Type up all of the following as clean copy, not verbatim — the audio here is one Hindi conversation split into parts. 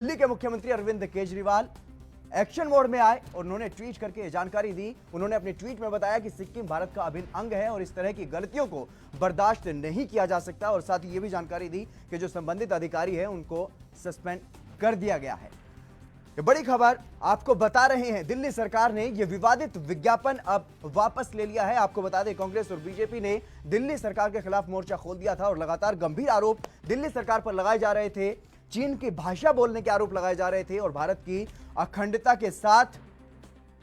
दिल्ली के मुख्यमंत्री अरविंद केजरीवाल एक्शन मोड में आए और उन्होंने ट्वीट करके जानकारी दी। उन्होंने अपने ट्वीट में बताया कि सिक्किम भारत का अभिन्न अंग है और इस तरह की गलतियों को बर्दाश्त नहीं किया जा सकता। और साथ ही यह भी जानकारी दी कि जो संबंधित अधिकारी है उनको सस्पेंड कर दिया गया है। ये बड़ी खबर आपको बता रहे हैं, दिल्ली सरकार ने यह विवादित विज्ञापन अब वापस ले लिया है। आपको बता दें, कांग्रेस और बीजेपी ने दिल्ली सरकार के खिलाफ मोर्चा खोल दिया था और लगातार गंभीर आरोप दिल्ली सरकार पर लगाए जा रहे थे। चीन की भाषा बोलने के आरोप लगाए जा रहे थे और भारत की अखंडता के साथ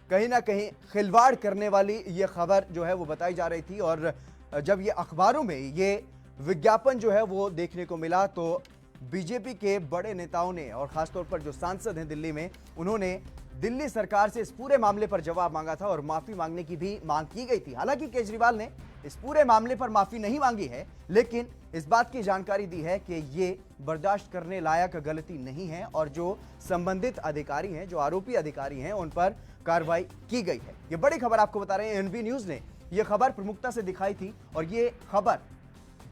कहीं ना कहीं खिलवाड़ करने वाली यह खबर जो है वो बताई जा रही थी। और जब ये अखबारों में ये विज्ञापन जो है वो देखने को मिला तो बीजेपी के बड़े नेताओं ने और खासतौर पर जो सांसद हैं दिल्ली में, उन्होंने दिल्ली सरकार से इस पूरे मामले पर जवाब मांगा था और माफी मांगने की भी मांग की गई थी। हालांकि केजरीवाल ने इस पूरे मामले पर माफी नहीं मांगी है, लेकिन इस बात की जानकारी दी है कि ये बर्दाश्त करने लायक गलती नहीं है और जो संबंधित अधिकारी हैं, जो आरोपी अधिकारी हैं, उन पर कार्रवाई की गई है। ये बड़ी खबर आपको बता रहे हैं, एएनबी न्यूज ने यह खबर प्रमुखता से दिखाई थी और ये खबर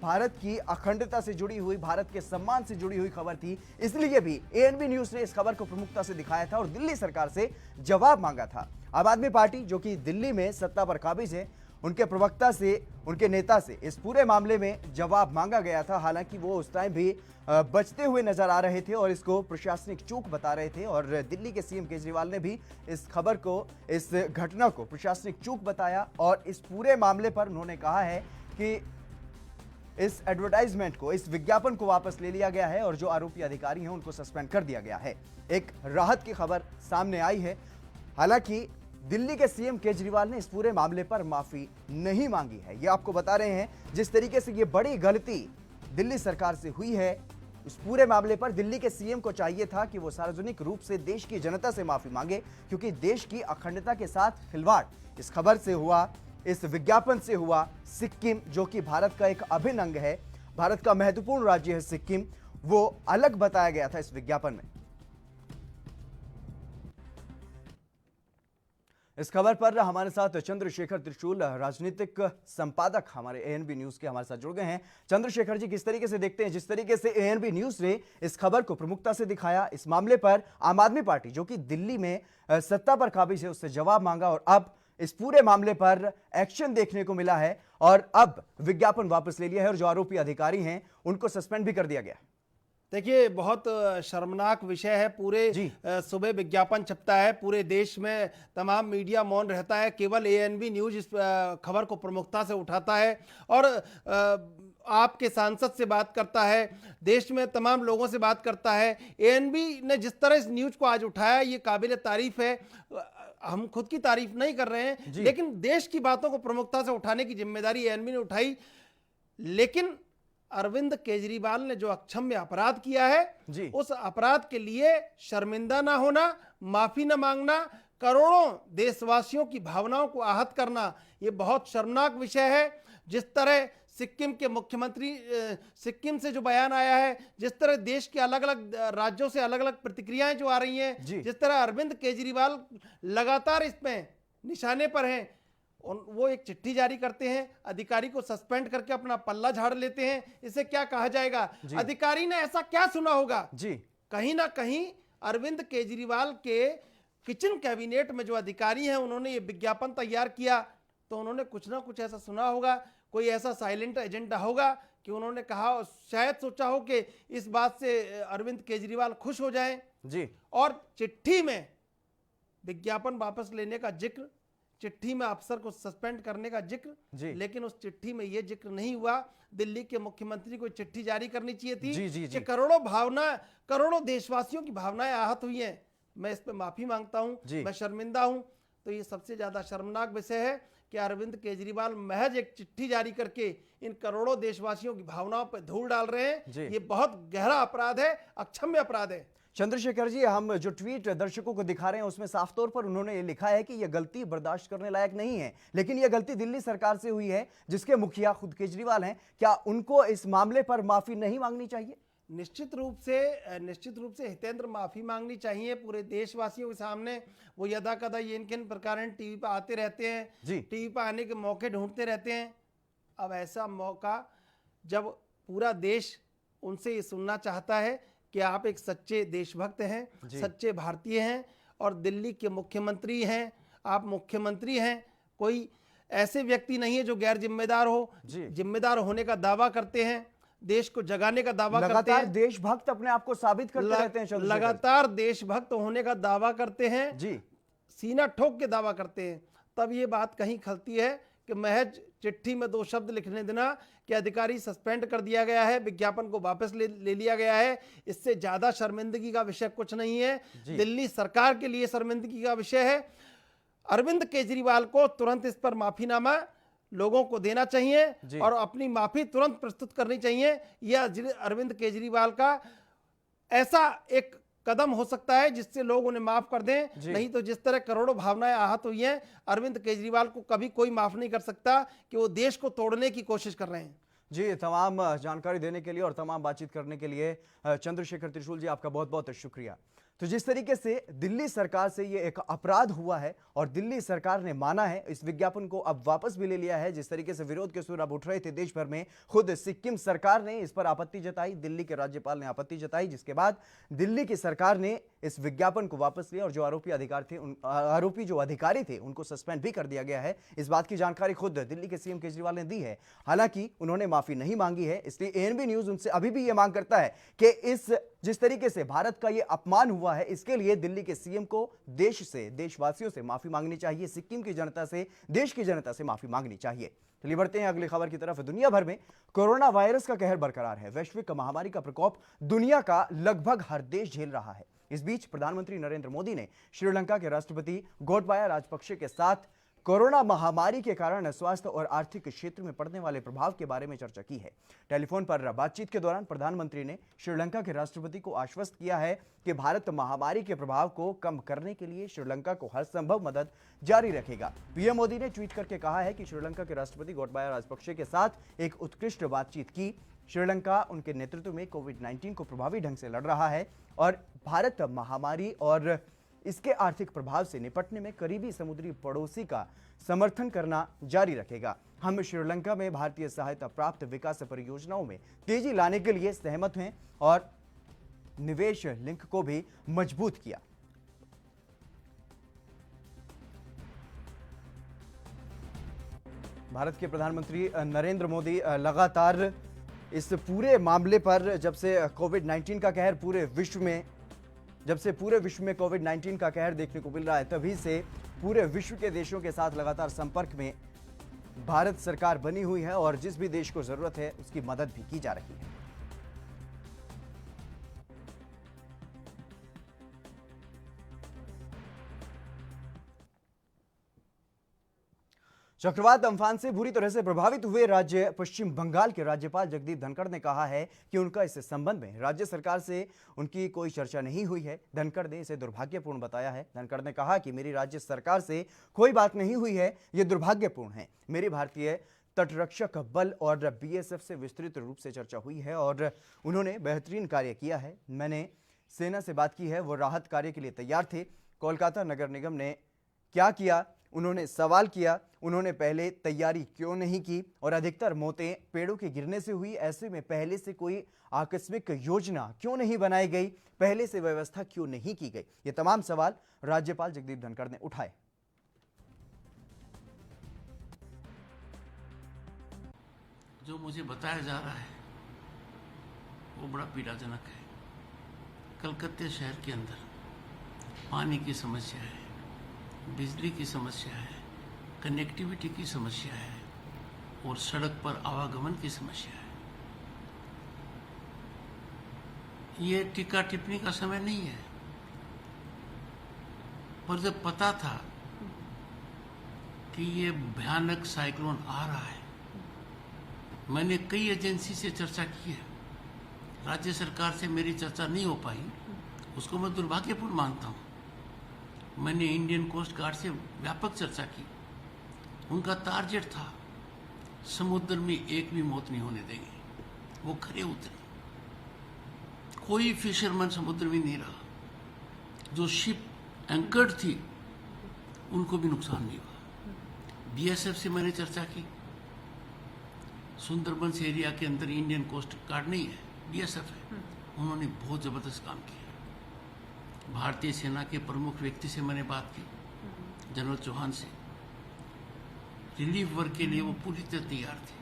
भारत की अखंडता से जुड़ी हुई, भारत के सम्मान से जुड़ी हुई खबर थी। इसलिए भी एएनबी न्यूज ने इस खबर को प्रमुखता से दिखाया था और दिल्ली सरकार से जवाब मांगा था। आम आदमी पार्टी जो कि दिल्ली में सत्ता पर काबिज है, उनके प्रवक्ता से, उनके नेता से इस पूरे मामले में जवाब मांगा गया था। हालांकि वो उस टाइम भी बचते हुए नजर आ रहे थे और इसको प्रशासनिक चूक बता रहे थे और दिल्ली के सीएम केजरीवाल ने भी इस खबर को, इस घटना को प्रशासनिक चूक बताया और इस पूरे मामले पर उन्होंने कहा है कि इस एडवर्टाइजमेंट को, इस विज्ञापन को वापस ले लिया गया है और जो आरोपी अधिकारी हैं उनको सस्पेंड कर दिया गया है। एक राहत की खबर सामने आई है। हालांकि दिल्ली के सीएम केजरीवाल ने इस पूरे मामले पर माफी नहीं मांगी है। ये आपको बता रहे हैं, जिस तरीके से ये बड़ी गलती दिल्ली सरकार से हुई है, इस पूरे मामले पर दिल्ली के सीएम को चाहिए था कि वो सार्वजनिक रूप से देश की जनता से माफी मांगे, क्योंकि देश की अखंडता के साथ खिलवाड़ इस खबर से हुआ, इस विज्ञापन से हुआ। सिक्किम जो कि भारत का एक अभिन्न अंग है, भारत का महत्वपूर्ण राज्य है सिक्किम, वो अलग बताया गया था इस विज्ञापन में। इस खबर पर हमारे साथ चंद्रशेखर त्रिशूल, राजनीतिक संपादक हमारे एएनबी न्यूज के, हमारे साथ जुड़ गए हैं। चंद्रशेखर जी, किस तरीके से देखते हैं जिस तरीके से एएनबी न्यूज ने इस खबर को प्रमुखता से दिखाया, इस मामले पर आम आदमी पार्टी जो कि दिल्ली में सत्ता पर काबिज है उससे जवाब मांगा और अब इस पूरे मामले पर एक्शन देखने को मिला है और अब विज्ञापन वापस ले लिया है और जो आरोपी अधिकारी हैं उनको सस्पेंड भी कर दिया गया है। देखिए, बहुत शर्मनाक विषय है। पूरे सुबह विज्ञापन छपता है, पूरे देश में तमाम मीडिया मौन रहता है, केवल एएनबी न्यूज इस खबर को प्रमुखता से उठाता है और आपके सांसद से बात करता है, देश में तमाम लोगों से बात करता है। एएनबी ने जिस तरह इस न्यूज को आज उठाया, ये काबिल तारीफ है। हम खुद की तारीफ नहीं कर रहे हैं, लेकिन देश की बातों को प्रमुखता से उठाने की जिम्मेदारी एएनबी ने उठाई। लेकिन अरविंद केजरीवाल ने जो अक्षम्य अपराध किया है, उस अपराध के लिए शर्मिंदा ना होना, माफी ना मांगना, करोड़ों देशवासियों की भावनाओं को आहत करना, यह बहुत शर्मनाक विषय है। जिस तरह सिक्किम के मुख्यमंत्री, सिक्किम से जो बयान आया है, जिस तरह देश के अलग अलग राज्यों से अलग अलग प्रतिक्रियाएं जो आ रही हैं, जिस तरह अरविंद केजरीवाल लगातार इसमें निशाने पर हैं, वो एक चिट्ठी जारी करते हैं, अधिकारी को सस्पेंड करके अपना पल्ला झाड़ लेते हैं। इसे क्या कहा जाएगा? अधिकारी ने ऐसा क्या सुना होगा? कहीं ना कहीं अरविंद केजरीवाल के किचन कैबिनेट में जो अधिकारी हैं, उन्होंने ये विज्ञापन तैयार किया तो उन्होंने कुछ ना कुछ ऐसा सुना होगा, कोई ऐसा साइलेंट एजेंडा होगा कि उन्होंने कहा, शायद सोचा हो कि इस बात से अरविंद केजरीवाल खुश हो जाएं। और चिट्ठी में विज्ञापन वापस लेने का जिक्र, चिट्ठी में अफसर को सस्पेंड करने का जिक्र, लेकिन उस चिट्ठी में यह जिक्र नहीं हुआ। दिल्ली के मुख्यमंत्री को चिट्ठी जारी करनी चाहिए थी कि करोड़ों देशवासियों की भावनाएं आहत हुई हैं, मैं इस पे माफी मांगता हूं, मैं शर्मिंदा हूं। तो ये सबसे ज्यादा शर्मनाक विषय है कि अरविंद केजरीवाल महज एक चिट्ठी जारी करके इन करोड़ों देशवासियों की भावनाओं पर धूल डाल रहे हैं। ये बहुत गहरा अपराध है, अक्षम्य अपराध है। चंद्रशेखर जी, हम जो ट्वीट दर्शकों को दिखा रहे हैं उसमें साफ तौर पर उन्होंने ये लिखा है कि यह गलती बर्दाश्त करने लायक नहीं है, लेकिन यह गलती दिल्ली सरकार से हुई है जिसके मुखिया खुद केजरीवाल हैं। क्या उनको इस मामले पर माफी नहीं मांगनी चाहिए? निश्चित रूप से हितेंद्र, माफी मांगनी चाहिए पूरे देशवासियों के सामने। वो यदा कदा ये इनके प्रकार टीवी पर आते रहते हैं, टीवी पर आने के मौके ढूंढते रहते हैं। अब ऐसा मौका जब पूरा देश उनसे ये सुनना चाहता है कि आप एक सच्चे देशभक्त हैं, सच्चे भारतीय हैं और दिल्ली के मुख्यमंत्री हैं, आप मुख्यमंत्री हैं। कोई ऐसे व्यक्ति नहीं है जो गैर जिम्मेदार हो, जिम्मेदार होने का दावा करते हैं, देश को जगाने का दावा करते हैं, लगातार देशभक्त अपने आप को साबित करते रहते हैं, लगातार देशभक्त होने का दावा करते हैं जी, सीना ठोक के दावा करते हैं। तब ये बात कहीं खलती है कि महज चिट्ठी में 2 शब्द लिखने देना कि अधिकारी सस्पेंड कर दिया गया है, विज्ञापन को वापस ले लिया गया है, इससे ज्यादा शर्मिंदगी का विषय कुछ नहीं है। दिल्ली सरकार के लिए शर्मिंदगी का विषय है। अरविंद केजरीवाल को तुरंत इस पर माफीनामा लोगों को देना चाहिए और अपनी माफी तुरंत प्रस्तुत करनी चाहिए। यह अरविंद केजरीवाल का ऐसा एक कदम हो सकता है जिससे लोग उन्हें माफ कर दें, नहीं तो जिस तरह करोड़ों भावनाएं आहत हुई हैं, अरविंद केजरीवाल को कभी कोई माफ नहीं कर सकता कि वो देश को तोड़ने की कोशिश कर रहे हैं। जी, तमाम जानकारी देने के लिए और तमाम बातचीत करने के लिए चंद्रशेखर त्रिशूल जी, आपका बहुत बहुत शुक्रिया। तो जिस तरीके से दिल्ली सरकार से ये एक अपराध हुआ है और दिल्ली सरकार ने माना है, इस विज्ञापन को अब वापस भी ले लिया है, जिस तरीके से विरोध के सुर अब उठ रहे थे देश भर में, खुद सिक्किम सरकार ने इस पर आपत्ति जताई, दिल्ली के राज्यपाल ने आपत्ति जताई, जिसके बाद दिल्ली की सरकार ने इस विज्ञापन को वापस लिया और जो आरोपी जो अधिकारी थे उनको सस्पेंड भी कर दिया गया है। इस बात की जानकारी खुद दिल्ली के सीएम केजरीवाल ने दी है। हालांकि उन्होंने माफी नहीं मांगी है, इसलिए एएनबी न्यूज उनसे अभी भी यह मांग करता है कि जिस तरीके से भारत का यह अपमान हुआ है, इसके लिए दिल्ली के सीएम को देशवासियों से माफी मांगनी चाहिए, सिक्किम की जनता से, देश की जनता से माफी मांगनी चाहिए। चलिए बढ़ते हैं अगली खबर की तरफ। दुनिया भर में कोरोना वायरस का कहर बरकरार है। वैश्विक महामारी का प्रकोप दुनिया का लगभग हर देश झेल रहा है। इस बीच प्रधानमंत्री नरेंद्र मोदी ने श्रीलंका के राष्ट्रपति गोटबाया राजपक्षे के साथ कोरोना महामारी के कारण स्वास्थ्य और आर्थिक क्षेत्र में पड़ने वाले प्रभाव के बारे में चर्चा की है। टेलीफोन पर बातचीत के दौरान प्रधानमंत्री ने श्रीलंका के राष्ट्रपति को आश्वस्त किया है कि भारत महामारी के प्रभाव को कम करने के लिए श्रीलंका को हर संभव मदद जारी रखेगा। पीएम मोदी ने ट्वीट करके कहा है कि श्रीलंका के राष्ट्रपति गोटबाया राजपक्षे के साथ एक उत्कृष्ट बातचीत की। श्रीलंका उनके नेतृत्व में कोविड-19 को प्रभावी ढंग से लड़ रहा है और भारत महामारी और इसके आर्थिक प्रभाव से निपटने में करीबी समुद्री पड़ोसी का समर्थन करना जारी रखेगा। हम श्रीलंका में भारतीय सहायता प्राप्त विकास परियोजनाओं में तेजी लाने के लिए सहमत हैं और निवेश लिंक को भी मजबूत किया। भारत के प्रधानमंत्री नरेंद्र मोदी लगातार इस पूरे मामले पर, जब से कोविड-19 का कहर पूरे विश्व में कोविड-19 का कहर देखने को मिल रहा है, तभी से पूरे विश्व के देशों के साथ लगातार संपर्क में भारत सरकार बनी हुई है और जिस भी देश को जरूरत है उसकी मदद भी की जा रही है। चक्रवात अम्फान से बुरी तरह से प्रभावित हुए राज्य पश्चिम बंगाल के राज्यपाल जगदीप धनखड़ ने कहा है कि उनका इस संबंध में राज्य सरकार से उनकी कोई चर्चा नहीं हुई है। धनखड़ ने इसे दुर्भाग्यपूर्ण बताया है। धनखड़ ने कहा कि मेरी राज्य सरकार से कोई बात नहीं हुई है, ये दुर्भाग्यपूर्ण है। मेरी भारतीय तटरक्षक बल और बीएसएफ से विस्तृत रूप से चर्चा हुई है और उन्होंने बेहतरीन कार्य किया है। मैंने सेना से बात की है, वो राहत कार्य के लिए तैयार थे। कोलकाता नगर निगम ने क्या किया, उन्होंने सवाल किया, उन्होंने पहले तैयारी क्यों नहीं की और अधिकतर मौतें पेड़ों के गिरने से हुई। ऐसे में पहले से कोई आकस्मिक योजना क्यों नहीं बनाई गई, पहले से व्यवस्था क्यों नहीं की गई, ये तमाम सवाल राज्यपाल जगदीप धनखड़ ने उठाए। जो मुझे बताया जा रहा है वो बड़ा पीड़ाजनक है। कलकत्ते शहर के अंदर पानी की समस्या है, बिजली की समस्या है, कनेक्टिविटी की समस्या है और सड़क पर आवागमन की समस्या है। ये टीका टिप्पणी का समय नहीं है, पर जब पता था कि ये भयानक साइक्लोन आ रहा है, मैंने कई एजेंसी से चर्चा की है। राज्य सरकार से मेरी चर्चा नहीं हो पाई, उसको मैं दुर्भाग्यपूर्ण मानता हूँ। मैंने इंडियन कोस्ट गार्ड से व्यापक चर्चा की। उनका टारगेट था समुद्र में एक भी मौत नहीं होने देंगे। वो खरे उतरे, कोई फिशरमैन समुद्र में नहीं रहा। जो शिप एंकर्ड थी उनको भी नुकसान नहीं हुआ। बीएसएफ से मैंने चर्चा की। सुंदरबंस एरिया के अंदर इंडियन कोस्ट गार्ड नहीं है, बीएसएफ है। उन्होंने बहुत ज़बरदस्त काम किया। भारतीय सेना के प्रमुख व्यक्ति से मैंने बात की, जनरल चौहान से। रिलीफ वर्क के लिए वो पूरी तरह तैयार थे।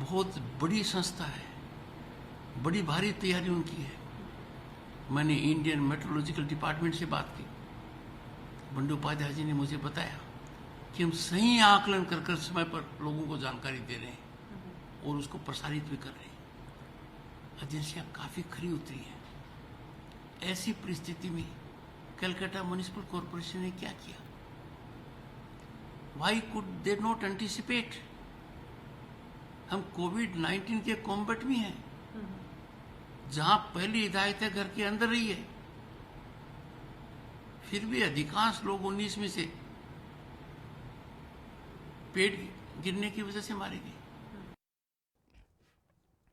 बहुत बड़ी संस्था है, बड़ी भारी तैयारी उनकी है। मैंने इंडियन मेट्रोलॉजिकल डिपार्टमेंट से बात की। बंडोपाध्याय जी ने मुझे बताया कि हम सही आकलन कर कर समय पर लोगों को जानकारी दे रहे हैं और उसको प्रसारित भी कर रहे हैं। एजेंसियां काफी खरी उतरी हैं। ऐसी परिस्थिति में कलकत्ता म्युनिसिपल कॉरपोरेशन ने क्या किया? Why could they not anticipate? हम कोविड-19 के कॉम्बैट में हैं, जहां पहली हिदायत है घर के अंदर रही है, फिर भी अधिकांश लोग 19 में से पेट गिरने की वजह से मारे गए।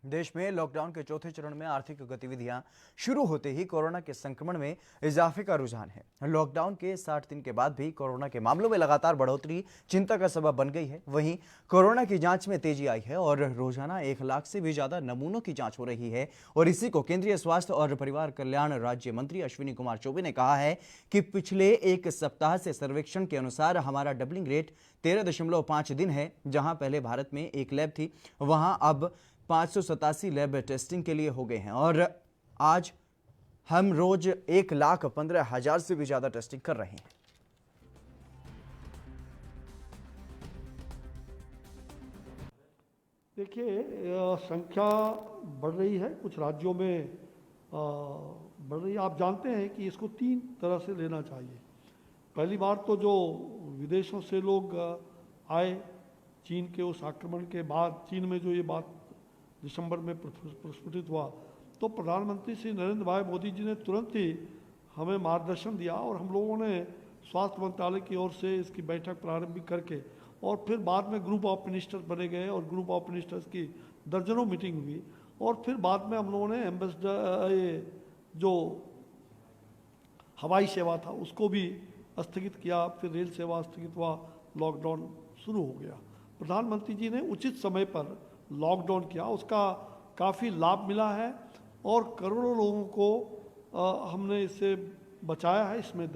देश में लॉकडाउन के चौथे चरण में आर्थिक गतिविधियां शुरू होते ही कोरोना के संक्रमण में इजाफे का रुझान है। लॉकडाउन के 60 दिन के बाद भी कोरोना के मामलों में लगातार बढ़ोतरी चिंता का सबब बन गई है। वहीं कोरोना की जांच में तेजी आई है और रोजाना 1 लाख से भी ज्यादा नमूनों की जांच हो रही है। और इसी को केंद्रीय स्वास्थ्य और परिवार कल्याण राज्य मंत्री अश्विनी कुमार चौबे ने कहा है कि पिछले एक सप्ताह से सर्वेक्षण के अनुसार हमारा डबलिंग रेट 13.5 दिन है। जहां पहले भारत में 1 लैब थी, वहां अब 587 लैब टेस्टिंग के लिए हो गए हैं और आज हम रोज 1,15,000 से भी ज्यादा टेस्टिंग कर रहे हैं। देखिए, संख्या बढ़ रही है, कुछ राज्यों में बढ़ रही है। आप जानते हैं कि इसको 3 तरह से लेना चाहिए। पहली बार तो जो विदेशों से लोग आए, चीन के उस आक्रमण के बाद, चीन में जो ये बात दिसंबर में प्रस्फुटित हुआ, तो प्रधानमंत्री श्री नरेंद्र भाई मोदी जी ने तुरंत ही हमें मार्गदर्शन दिया और हम लोगों ने स्वास्थ्य मंत्रालय की ओर से इसकी बैठक प्रारंभ करके और फिर बाद में ग्रुप ऑफ मिनिस्टर्स बने गए और ग्रुप ऑफ मिनिस्टर्स की दर्जनों मीटिंग हुई और फिर बाद में हम लोगों ने एम्बेसडर जो हवाई सेवा था उसको भी स्थगित किया, फिर रेल सेवा स्थगित हुआ, लॉकडाउन शुरू हो गया। प्रधानमंत्री जी ने उचित समय पर लॉकडाउन किया, उसका काफ़ी लाभ मिला है और करोड़ों लोगों को हमने इससे बचाया है, इसमें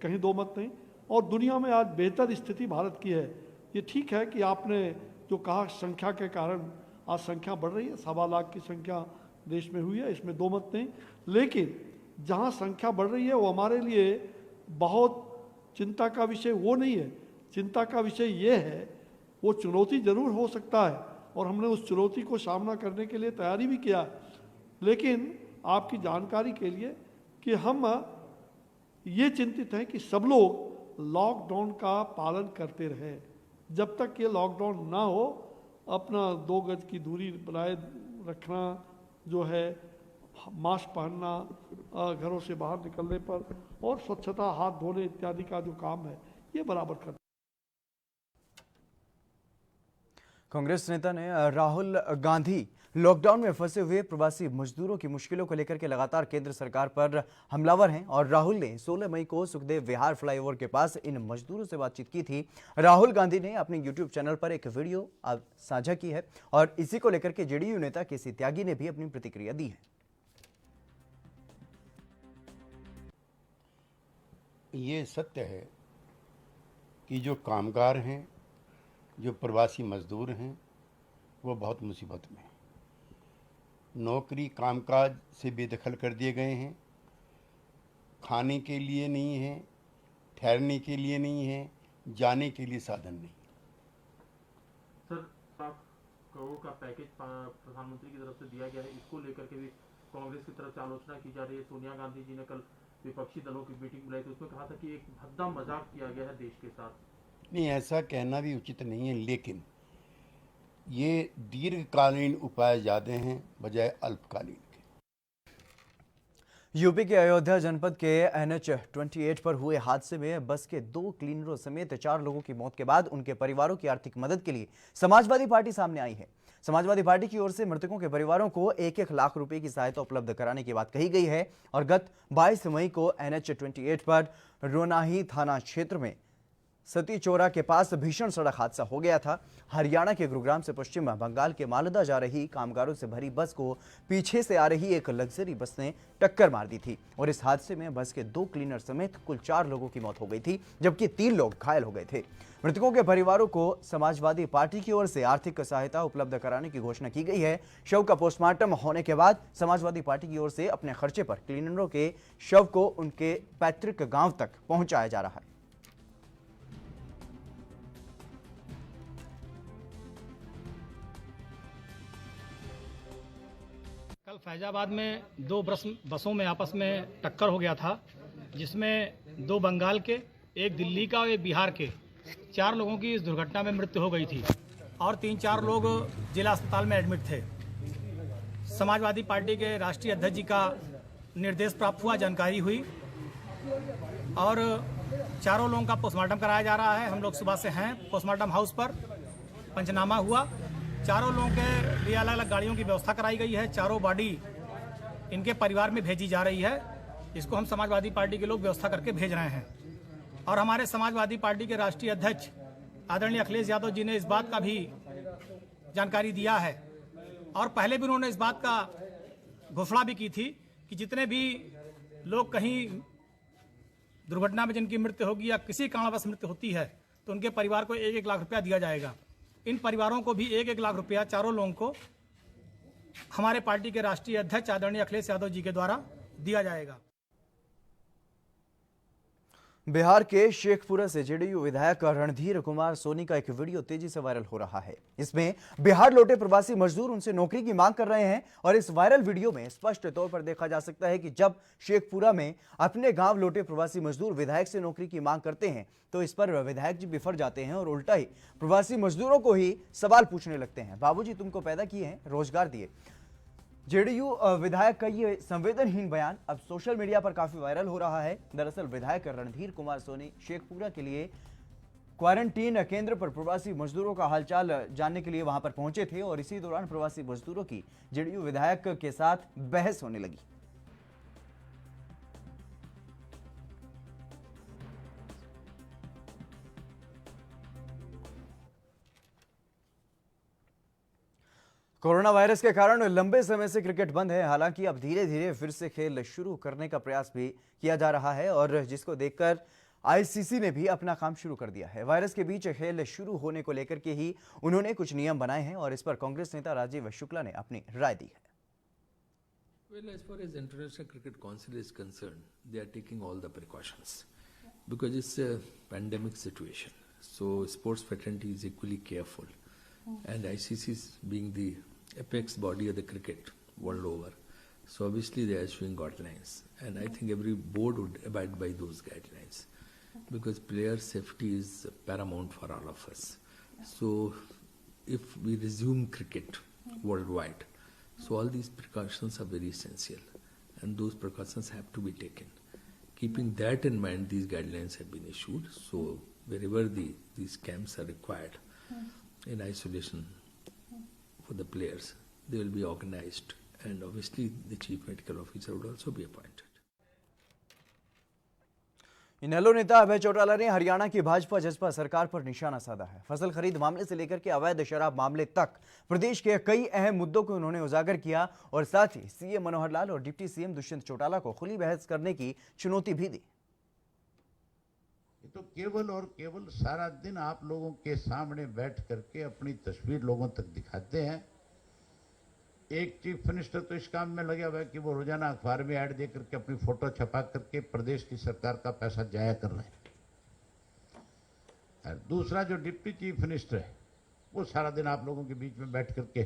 कहीं दो मत नहीं। और दुनिया में आज बेहतर स्थिति भारत की है। ये ठीक है कि आपने जो कहा संख्या के कारण आज संख्या बढ़ रही है, 1.25 लाख की संख्या देश में हुई है, इसमें दो मत नहीं। लेकिन जहाँ संख्या बढ़ रही है वो हमारे लिए बहुत चिंता का विषय वो नहीं है। चिंता का विषय ये है, वो चुनौती जरूर हो सकता है और हमने उस चुनौती को सामना करने के लिए तैयारी भी किया है। लेकिन आपकी जानकारी के लिए कि हम ये चिंतित हैं कि सब लोग लॉकडाउन का पालन करते रहें। जब तक ये लॉकडाउन ना हो, अपना 2 गज की दूरी बनाए रखना जो है, मास्क पहनना घरों से बाहर निकलने पर और स्वच्छता, हाथ धोने इत्यादि का जो काम है ये बराबर करना। कांग्रेस नेता ने राहुल गांधी लॉकडाउन में फंसे हुए प्रवासी मजदूरों की मुश्किलों को लेकर के लगातार केंद्र सरकार पर हमलावर हैं और राहुल ने 16 मई को सुखदेव विहार फ्लाईओवर के पास इन मजदूरों से बातचीत की थी। राहुल गांधी ने अपने यूट्यूब चैनल पर एक वीडियो साझा की है और इसी को लेकर के जेडीयू नेता केसी त्यागी ने भी अपनी प्रतिक्रिया दी है। ये सत्य है कि जो कामगार हैं, जो प्रवासी मजदूर हैं, वो बहुत मुसीबत में हैं। नौकरी कामकाज से बेदखल कर दिए गए हैं, खाने के लिए नहीं है, ठहरने के लिए नहीं है, जाने के लिए साधन नहीं। सर, 7 करोड़ का पैकेज प्रधानमंत्री की तरफ से दिया गया है, इसको लेकर के भी कांग्रेस की तरफ से आलोचना की जा रही है। सोनिया गांधी जी ने कल विपक्षी दलों की मीटिंग बुलाई तो उसमें कहा था कि एक भद्दा मजाक किया गया है देश के साथ। नहीं, ऐसा कहना भी उचित नहीं है, लेकिन ये दीर्घकालीन उपाय ज़्यादा हैं बजाय अल्पकालीन के। यूपी के अयोध्या जनपद के NH 28 पर हुए हादसे में बस के 2 क्लीनरों समेत 4 लोगों की मौत के बाद उनके परिवारों की आर्थिक मदद के लिए समाजवादी पार्टी सामने आई है। समाजवादी पार्टी की ओर से मृतकों के परिवारों को 1-1 लाख रुपए की सहायता उपलब्ध कराने की बात कही गई है और गत 22 मई को NH 28 पर रोनाही थाना क्षेत्र में सती चौरा के पास भीषण सड़क हादसा हो गया था। हरियाणा के गुरुग्राम से पश्चिम बंगाल के मालदा जा रही कामगारों से भरी बस को पीछे से आ रही एक लग्जरी बस ने टक्कर मार दी थी और इस हादसे में बस के 2 क्लीनर समेत कुल 4 लोगों की मौत हो गई थी, जबकि 3 लोग घायल हो गए थे। मृतकों के परिवारों को समाजवादी पार्टी की ओर से आर्थिक सहायता उपलब्ध कराने की घोषणा की गई है। शव का पोस्टमार्टम होने के बाद समाजवादी पार्टी की ओर से अपने खर्चे पर क्लीनरों के शव को उनके पैतृक गांव तक पहुंचाया जा रहा है। कल फैजाबाद में 2 बसों में आपस में टक्कर हो गया था, जिसमें 2 बंगाल के, एक दिल्ली का और एक बिहार के 4 लोगों की इस दुर्घटना में मृत्यु हो गई थी और 3-4 लोग जिला अस्पताल में एडमिट थे। समाजवादी पार्टी के राष्ट्रीय अध्यक्ष जी का निर्देश प्राप्त हुआ, जानकारी हुई और चारों लोगों का पोस्टमार्टम कराया जा रहा है। हम लोग सुबह से हैं पोस्टमार्टम हाउस पर, पंचनामा हुआ, चारों लोगों के लिए अलग अलग गाड़ियों की व्यवस्था कराई गई है। चारों बॉडी इनके परिवार में भेजी जा रही है। इसको हम समाजवादी पार्टी के लोग व्यवस्था करके भेज रहे हैं और हमारे समाजवादी पार्टी के राष्ट्रीय अध्यक्ष आदरणीय अखिलेश यादव जी ने इस बात का भी जानकारी दिया है और पहले भी उन्होंने इस बात का घोषणा भी की थी कि जितने भी लोग कहीं दुर्घटना में जिनकी मृत्यु होगी या किसी कारणवश मृत्यु होती है तो उनके परिवार को 1-1 लाख रुपया दिया जाएगा। इन परिवारों को भी 1-1 लाख रुपया चारों लोगों को हमारे पार्टी के राष्ट्रीय अध्यक्ष आदरणीय अखिलेश यादव जी के द्वारा दिया जाएगा। बिहार के शेखपुरा से जेडीयू विधायक रणधीर कुमार सोनी का एक वीडियो तेजी से वायरल हो रहा है। इसमें बिहार लौटे प्रवासी मजदूर उनसे नौकरी की मांग कर रहे हैं और इस वायरल वीडियो में स्पष्ट तौर पर देखा जा सकता है कि जब शेखपुरा में अपने गांव लौटे प्रवासी मजदूर विधायक से नौकरी की मांग करते हैं तो इस पर विधायक जी बिफर जाते हैं और उल्टा ही प्रवासी मजदूरों को ही सवाल पूछने लगते हैं। बाबूजी तुमको पैदा किए हैं, रोजगार दिए। जेडीयू विधायक का ये संवेदनहीन बयान अब सोशल मीडिया पर काफी वायरल हो रहा है। दरअसल विधायक रणधीर कुमार सोनी शेखपुरा के लिए क्वारंटीन केंद्र पर प्रवासी मजदूरों का हालचाल जानने के लिए वहां पर पहुंचे थे और इसी दौरान प्रवासी मजदूरों की जेडीयू विधायक के साथ बहस होने लगी। कोरोना वायरस के कारण लंबे समय से क्रिकेट बंद है। हालांकि अब धीरे धीरे फिर से खेल शुरू करने का प्रयास भी किया जा रहा है और जिसको देखकर आईसीसी ने भी अपना काम शुरू कर दिया है। वायरस के बीच खेल शुरू होने को लेकर के ही उन्होंने कुछ नियम बनाए हैं और इस पर कांग्रेस नेता राजीव शुक्ला ने अपनी राय दी है। Well, as far as International Cricket Council is concerned, they are taking all the precautions because it's a pandemic situation. So sports fraternity is equally careful, and ICC is being the apex body of the cricket world over. So obviously they are issuing guidelines, and I think every board would abide by those guidelines because player safety is paramount for all of us. So if we resume cricket worldwide, so all these precautions are very essential, and those precautions have to be taken. Keeping that in mind, these guidelines have been issued. So wherever these camps are required in isolation for the players, they will be organized, and obviously the chief medical officer would also be appointed. इनेलो नेता अभय चौटाला ने हरियाणा की भाजपा जसपा सरकार पर निशाना साधा है। फसल खरीद मामले से लेकर के अवैध शराब मामले तक प्रदेश के कई अहम मुद्दों को उन्होंने उजागर किया और साथ ही सीएम मनोहर लाल और डिप्टी सीएम दुष्यंत चौटाला को खुली बहस करने की चुनौती भी दी। ये तो केवल और केवल सारा दिन आप लोगों के सामने बैठ करके अपनी तस्वीर लोगों तक दिखाते हैं। एक चीफ मिनिस्टर तो इस काम में लगा हुआ है कि वो रोजाना अखबार में ऐड दे करके अपनी फोटो छपा करके प्रदेश की सरकार का पैसा जाया कर रहे हैं। और दूसरा जो डिप्टी चीफ मिनिस्टर है वो सारा दिन आप लोगों के बीच में बैठ करके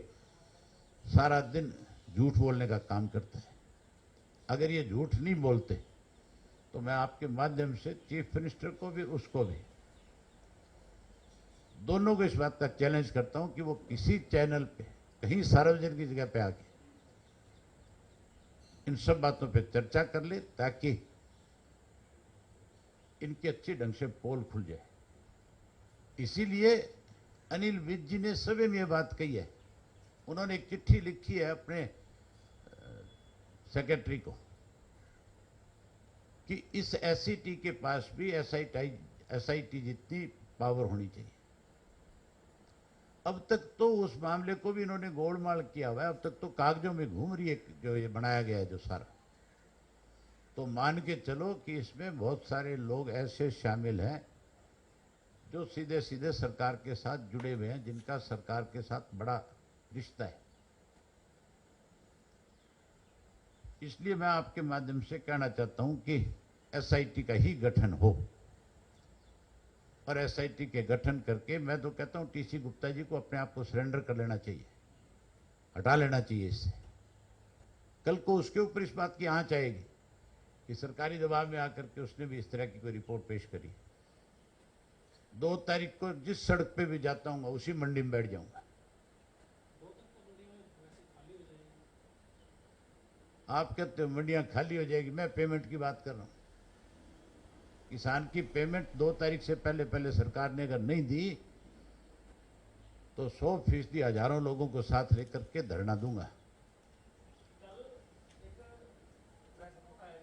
सारा दिन झूठ बोलने का काम करता है। अगर ये झूठ नहीं बोलते तो मैं आपके माध्यम से चीफ मिनिस्टर को भी उसको भी दोनों को इस बात का चैलेंज करता हूं कि वो किसी चैनल पे कहीं सार्वजनिक की जगह पे आके इन सब बातों पे चर्चा कर ले ताकि इनकी अच्छी ढंग से पोल खुल जाए। इसीलिए अनिल विज जी ने सभी में ये बात कही है। उन्होंने एक चिट्ठी लिखी है अपने सेक्रेटरी को कि इस एससीटी के पास भी एसआईटी जितनी पावर होनी चाहिए। अब तक तो उस मामले को भी इन्होंने गोलमाल किया हुआ है, अब तक तो कागजों में घूम रही है जो ये बनाया गया है जो सारा। तो मान के चलो कि इसमें बहुत सारे लोग ऐसे शामिल हैं जो सीधे सीधे सरकार के साथ जुड़े हुए हैं, जिनका सरकार के साथ बड़ा रिश्ता है। इसलिए मैं आपके माध्यम से कहना चाहता हूं कि एसआईटी का ही गठन हो, और एसआईटी के गठन करके मैं तो कहता हूं टीसी गुप्ता जी को अपने आप को सरेंडर कर लेना चाहिए, हटा लेना चाहिए इससे। कल को उसके ऊपर इस बात की आंच आएगी कि सरकारी दबाव में आकर के उसने भी इस तरह की कोई रिपोर्ट पेश करी। 2 तारीख को जिस सड़क पे भी जाता हूँ उसी मंडी में बैठ जाऊंगा। आप कहते हो मंडियां खाली हो जाएगी, मैं पेमेंट की बात कर रहा हूं। किसान की पेमेंट 2 तारीख से पहले सरकार ने अगर नहीं दी तो 100% हजारों लोगों को साथ लेकर के धरना दूंगा।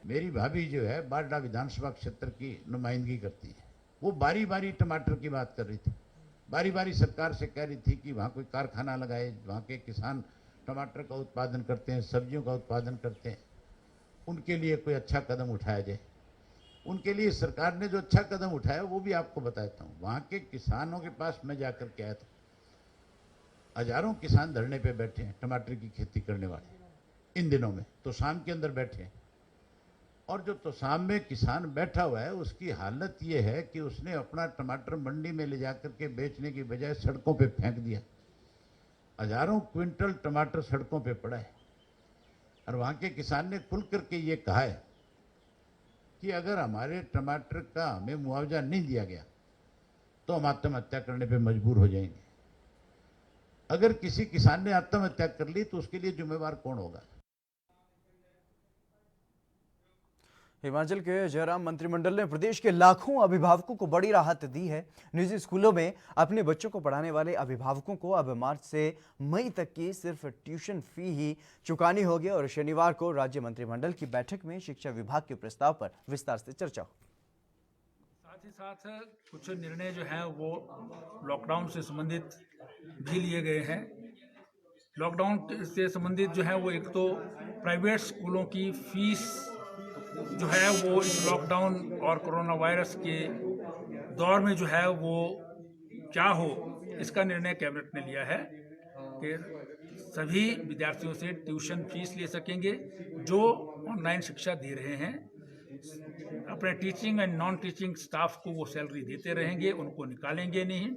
मेरी भाभी जो है बारडा विधानसभा क्षेत्र की नुमाइंदगी करती है, वो बारी बारी टमाटर की बात कर रही थी, बारी बारी सरकार से कह रही थी कि वहाँ कोई कारखाना लगाए, वहाँ के किसान टमाटर का उत्पादन करते हैं, सब्जियों का उत्पादन करते हैं, उनके लिए कोई अच्छा कदम उठाया जाए। उनके लिए सरकार ने जो अच्छा कदम उठाया वो भी आपको बताता हूँ। वहाँ के किसानों के पास मैं जाकर के आया था, हजारों किसान धरने पे बैठे हैं, टमाटर की खेती करने वाले इन दिनों में तोशाम के अंदर बैठे हैं। और जो तोशाम में किसान बैठा हुआ है उसकी हालत ये है कि उसने अपना टमाटर मंडी में ले जाकर के बेचने की बजाय सड़कों पे फेंक दिया। हजारों क्विंटल टमाटर सड़कों पे पड़ा है। और वहाँ के किसान ने खुल करके ये कहा है कि अगर हमारे टमाटर का हमें मुआवजा नहीं दिया गया तो हम आत्महत्या करने पे मजबूर हो जाएंगे। अगर किसी किसान ने आत्महत्या कर ली तो उसके लिए जिम्मेवार कौन होगा? हिमाचल के जयराम मंत्रिमंडल ने प्रदेश के लाखों अभिभावकों को बड़ी राहत दी है। निजी स्कूलों में अपने बच्चों को पढ़ाने वाले अभिभावकों को अब मार्च से मई तक की सिर्फ ट्यूशन फी ही चुकानी होगी। और शनिवार को राज्य मंत्रिमंडल की बैठक में शिक्षा विभाग के प्रस्ताव पर विस्तार से चर्चा हो। साथ ही साथ कुछ निर्णय जो है वो लॉकडाउन से संबंधित भी लिए गए हैं। लॉकडाउन से संबंधित जो है वो एक तो प्राइवेट स्कूलों की फीस जो है वो इस लॉकडाउन और कोरोना वायरस के दौर में जो है वो क्या हो, इसका निर्णय कैबिनेट ने लिया है कि सभी विद्यार्थियों से ट्यूशन फीस ले सकेंगे जो ऑनलाइन शिक्षा दे रहे हैं। अपने teaching and non teaching staff को वो सैलरी देते रहेंगे, उनको निकालेंगे नहीं।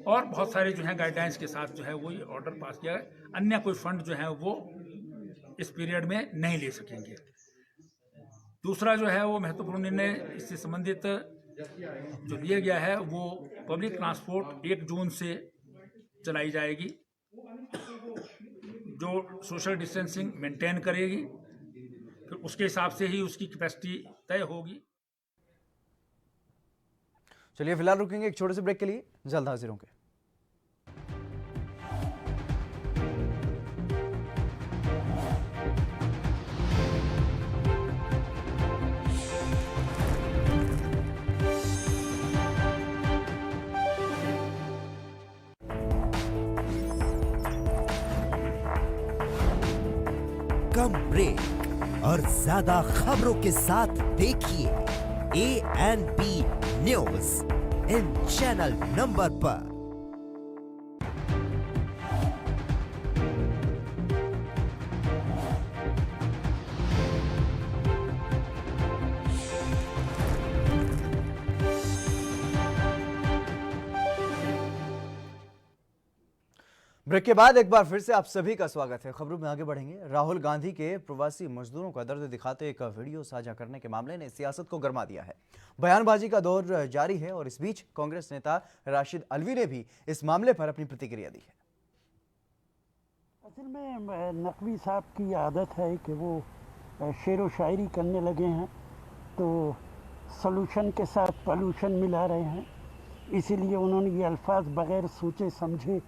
और बहुत सारे जो है गाइडलाइंस के साथ जो है वो ये ऑर्डर पास किया है। अन्य कोई फंड जो है वो इस पीरियड में नहीं ले सकेंगे। दूसरा जो है वो महत्वपूर्ण निर्णय इससे संबंधित जो लिया गया है वो पब्लिक ट्रांसपोर्ट 1 जून से चलाई जाएगी, जो सोशल डिस्टेंसिंग मेंटेन करेगी, फिर उसके हिसाब से ही उसकी कैपेसिटी तय होगी। चलिए फिलहाल रुकेंगे एक छोटे से ब्रेक के लिए, जल्द हाजिर होंगे। कम ब्रेक और ज्यादा खबरों के साथ देखिए ANP news in channel number पर। ब्रेक के बाद एक बार फिर से आप सभी का स्वागत है। खबरों में आगे बढ़ेंगे। राहुल गांधी के प्रवासी मजदूरों का दर्द दिखाते एक वीडियो साझा करने के मामले ने सियासत को गरमा दिया है। बयानबाजी का दौर जारी है और इस बीच कांग्रेस नेता राशिद अलवी ने भी इस मामले पर अपनी प्रतिक्रिया दी है। असल में नकवी साहब की आदत है कि वो शेर व शायरी करने लगे हैं तो सॉल्यूशन के साथ पॉल्यूशन मिला रहे हैं, इसीलिए उन्होंने ये अल्फाज बगैर सोचे समझे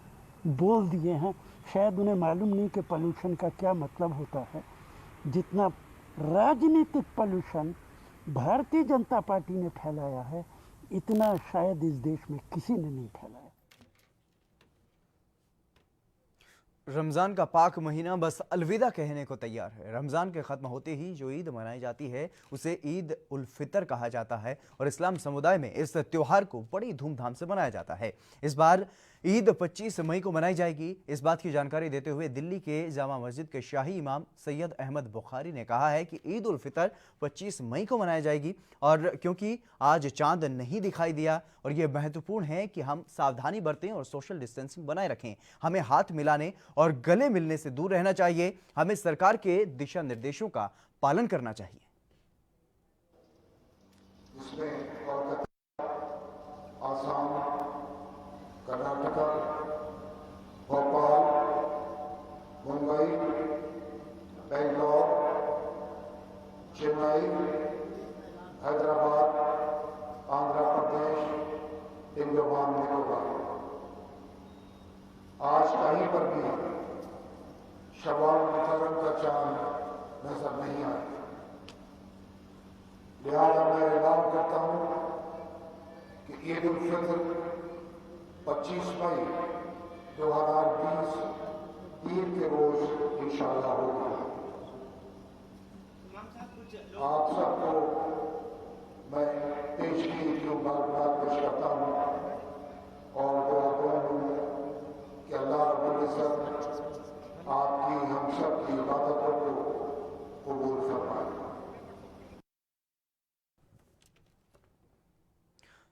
बोल दिए हैं। शायद उन्हें मालूम नहीं कि पॉल्यूशन का क्या मतलब होता है। जितना राजनीतिक पॉल्यूशन भारतीय जनता पार्टी ने फैलाया है इतना शायद इस देश में किसी ने नहीं फैलाया। रमज़ान का पाक महीना बस अलविदा कहने को तैयार है। रमज़ान के ख़त्म होते ही जो ईद मनाई जाती है उसे ईद उल फितर कहा जाता है और इस्लाम समुदाय में इस त्यौहार को बड़ी धूमधाम से मनाया जाता है। इस बार ईद 25 मई को मनाई जाएगी। इस बात की जानकारी देते हुए दिल्ली के जामा मस्जिद के शाही इमाम सैयद अहमद बुखारी ने कहा है कि ईद उल फितर 25 मई को मनाई जाएगी और क्योंकि आज चांद नहीं दिखाई दिया और ये महत्वपूर्ण है कि हम सावधानी बरतें और सोशल डिस्टेंसिंग बनाए रखें। हमें हाथ मिलाने और गले मिलने से दूर रहना चाहिए। हमें सरकार के दिशा निर्देशों का पालन करना चाहिए। आसाम, कर्नाटका, भोपाल, मुंबई, बेंगलोर, चेन्नई, हैदराबाद, आंध्र प्रदेश, अंडमान निकोबार। आज कहीं पर भी शवाल मुहर्रम का चांद नजर नहीं आया। लिहाजा मैं ऐलान करता हूं कि ईद उल फितर 25 मई 2020 ईद के रोज इंशाअल्लाह होगी। आप सबको मैं पेश की मुबारकबाद पेश करता हूँ और दुआ करूँ कि अल्लाह रब्बुल इज्जत आपकी हम सब की इबादतों को कबूल फरमाए।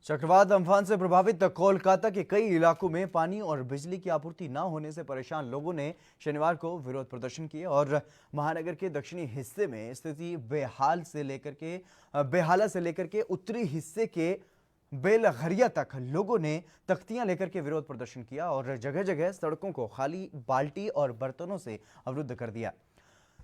चक्रवात अम्फान से प्रभावित कोलकाता के कई इलाकों में पानी और बिजली की आपूर्ति न होने से परेशान लोगों ने शनिवार को विरोध प्रदर्शन किए और महानगर के दक्षिणी हिस्से में स्थिति बेहाला से लेकर के उत्तरी हिस्से के बेलघरिया तक लोगों ने तख्तियां लेकर के विरोध प्रदर्शन किया और जगह जगह सड़कों को खाली बाल्टी और बर्तनों से अवरुद्ध कर दिया।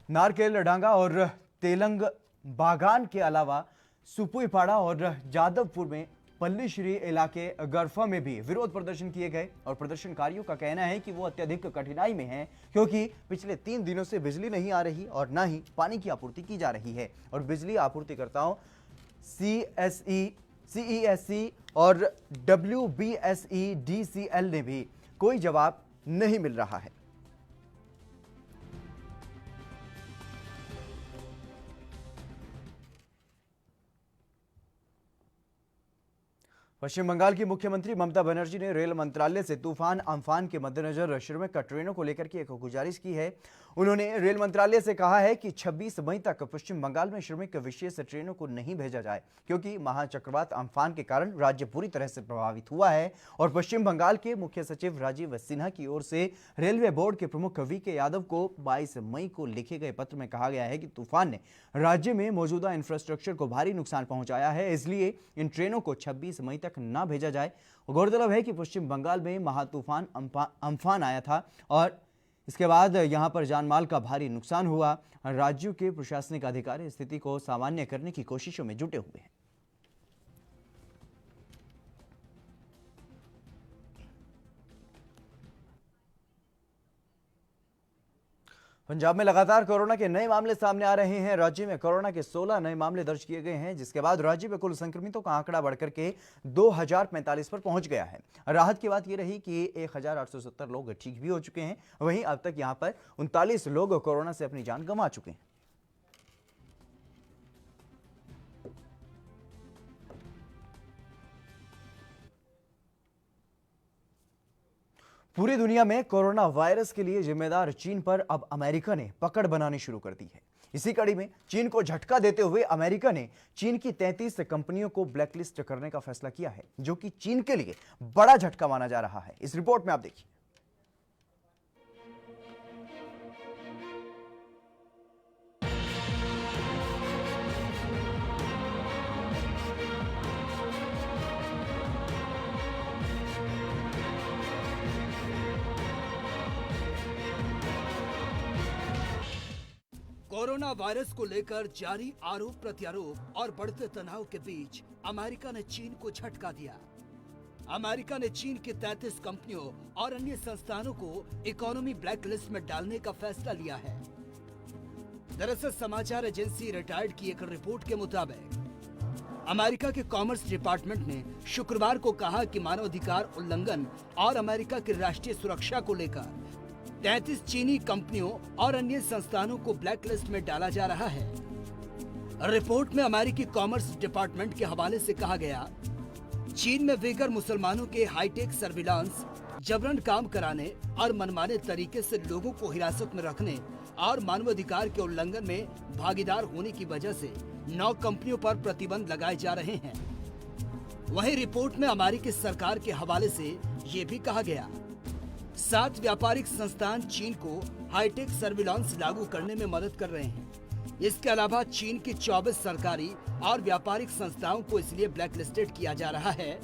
नारकेल डांगा और तेलंग बागान के अलावा सुपुईपाड़ा और जादवपुर में पल्ली श्री इलाके गरफा में भी विरोध प्रदर्शन किए गए और प्रदर्शनकारियों का कहना है कि वो अत्यधिक कठिनाई में हैं क्योंकि पिछले 3 दिनों से बिजली नहीं आ रही और न ही पानी की आपूर्ति की जा रही है और बिजली आपूर्तिकर्ताओं CESC और WBSEDCL ने भी कोई जवाब नहीं मिल रहा है। पश्चिम बंगाल की मुख्यमंत्री ममता बनर्जी ने रेल मंत्रालय से तूफान अम्फान के मद्देनजर श्रमिक ट्रेनों को लेकर के एक गुजारिश की है। उन्होंने रेल मंत्रालय से कहा है कि 26 मई तक पश्चिम बंगाल में श्रमिक विशेष ट्रेनों को नहीं भेजा जाए क्योंकि महाचक्रवात अम्फान के कारण राज्य पूरी तरह से प्रभावित हुआ है और पश्चिम बंगाल के मुख्य सचिव राजीव सिन्हा की ओर से रेलवे बोर्ड के प्रमुख VK यादव को 22 मई को लिखे गए पत्र में कहा गया है कि तूफान ने राज्य में मौजूदा इंफ्रास्ट्रक्चर को भारी नुकसान पहुंचाया है, इसलिए इन ट्रेनों को 26 मई तक न भेजा जाए। गौरतलब है कि पश्चिम बंगाल में महातूफान अम्फान आया था और इसके बाद यहां पर जानमाल का भारी नुकसान हुआ। राज्यों के प्रशासनिक अधिकारी स्थिति को सामान्य करने की कोशिशों में जुटे हुए हैं। पंजाब में लगातार कोरोना के नए मामले सामने आ रहे हैं। राज्य में कोरोना के 16 नए मामले दर्ज किए गए हैं, जिसके बाद राज्य में कुल संक्रमितों का आंकड़ा बढ़कर के 2045 पर पहुंच गया है। राहत की बात यह रही कि 1870 लोग ठीक भी हो चुके हैं। वहीं अब तक यहां पर 39 लोग कोरोना से अपनी जान गंवा चुके हैं। पूरी दुनिया में कोरोना वायरस के लिए जिम्मेदार चीन पर अब अमेरिका ने पकड़ बनानी शुरू कर दी है। इसी कड़ी में चीन को झटका देते हुए अमेरिका ने चीन की 33 कंपनियों को ब्लैकलिस्ट करने का फैसला किया है, जो कि चीन के लिए बड़ा झटका माना जा रहा है। इस रिपोर्ट में आप देखिए। कोरोना वायरस को लेकर जारी आरोप प्रत्यारोप और बढ़ते तनाव के बीच अमेरिका ने चीन को झटका दिया। अमेरिका ने चीन की 33 कंपनियों और अन्य संस्थानों को इकोनॉमी ब्लैकलिस्ट में डालने का फैसला लिया है। दरअसल समाचार एजेंसी रिटायर्ड की एक रिपोर्ट के मुताबिक अमेरिका के कॉमर्स डिपार्टमेंट ने शुक्रवार को कहा कि मानवाधिकार उल्लंघन और अमेरिका की राष्ट्रीय सुरक्षा को लेकर 33 चीनी कंपनियों और अन्य संस्थानों को ब्लैक लिस्ट में डाला जा रहा है। रिपोर्ट में अमेरिकी कॉमर्स डिपार्टमेंट के हवाले से कहा गया, चीन में बेघर मुसलमानों के हाईटेक सर्विलांस, जबरन काम कराने और मनमाने तरीके से लोगों को हिरासत में रखने और मानवाधिकार के उल्लंघन में भागीदार होने की वजह से 9 कंपनियों पर प्रतिबंध लगाए जा रहे हैं। वहीं रिपोर्ट में अमेरिकी सरकार के हवाले से ये भी कहा गया, 7 व्यापारिक संस्थान चीन को हाईटेक सर्विलांस लागू करने में मदद कर रहे हैं। इसके अलावा चीन की 24 सरकारी और व्यापारिक संस्थाओं को इसलिए ब्लैक लिस्टेड किया जा रहा है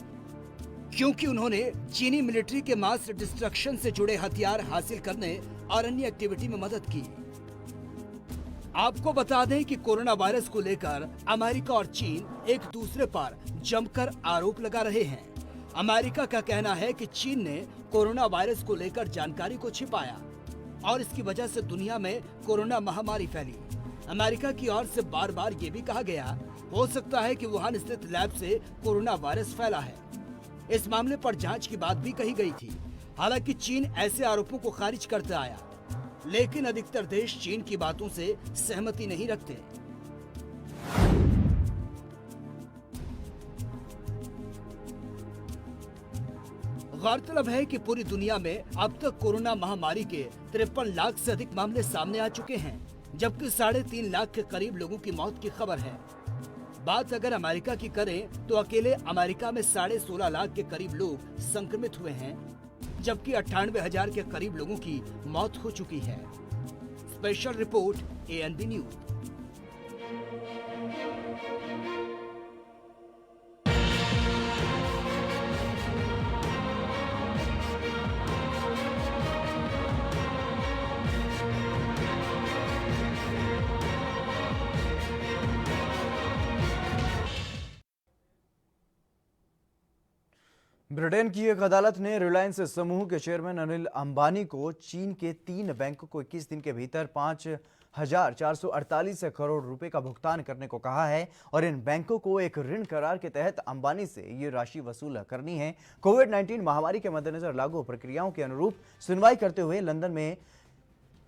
क्योंकि उन्होंने चीनी मिलिट्री के मास डिस्ट्रक्शन से जुड़े हथियार हासिल करने और अन्य एक्टिविटी में मदद की। आपको बता दें कि कोरोना वायरस को लेकर अमेरिका और चीन एक दूसरे पर जमकर आरोप लगा रहे हैं। अमेरिका का कहना है कि चीन ने कोरोना वायरस को लेकर जानकारी को छिपाया और इसकी वजह से दुनिया में कोरोना महामारी फैली। अमेरिका की ओर से बार बार ये भी कहा गया, हो सकता है कि वुहान स्थित लैब से कोरोना वायरस फैला है। इस मामले पर जांच की बात भी कही गई थी। हालांकि चीन ऐसे आरोपों को खारिज करता आया, लेकिन अधिकतर देश चीन की बातों से सहमति नहीं रखते। गौरतलब है कि पूरी दुनिया में अब तक कोरोना महामारी के 53 लाख से अधिक मामले सामने आ चुके हैं, जबकि 3.5 लाख के करीब लोगों की मौत की खबर है। बात अगर अमेरिका की करें तो अकेले अमेरिका में 16.5 लाख के करीब लोग संक्रमित हुए हैं, जबकि 98,000 के करीब लोगों की मौत हो चुकी है। Special report ANB news. Britain की एक अदालत ने रिलायंस समूह के चेयरमैन अनिल अंबानी को चीन के 3 बैंकों को 21 दिन के भीतर 5,448 करोड़ रुपए का भुगतान करने को कहा है और इन बैंकों को एक ऋण करार के तहत अंबानी से ये राशि वसूल करनी है। कोविड-19 महामारी के मद्देनजर लागू प्रक्रियाओं के अनुरूप सुनवाई करते हुए लंदन में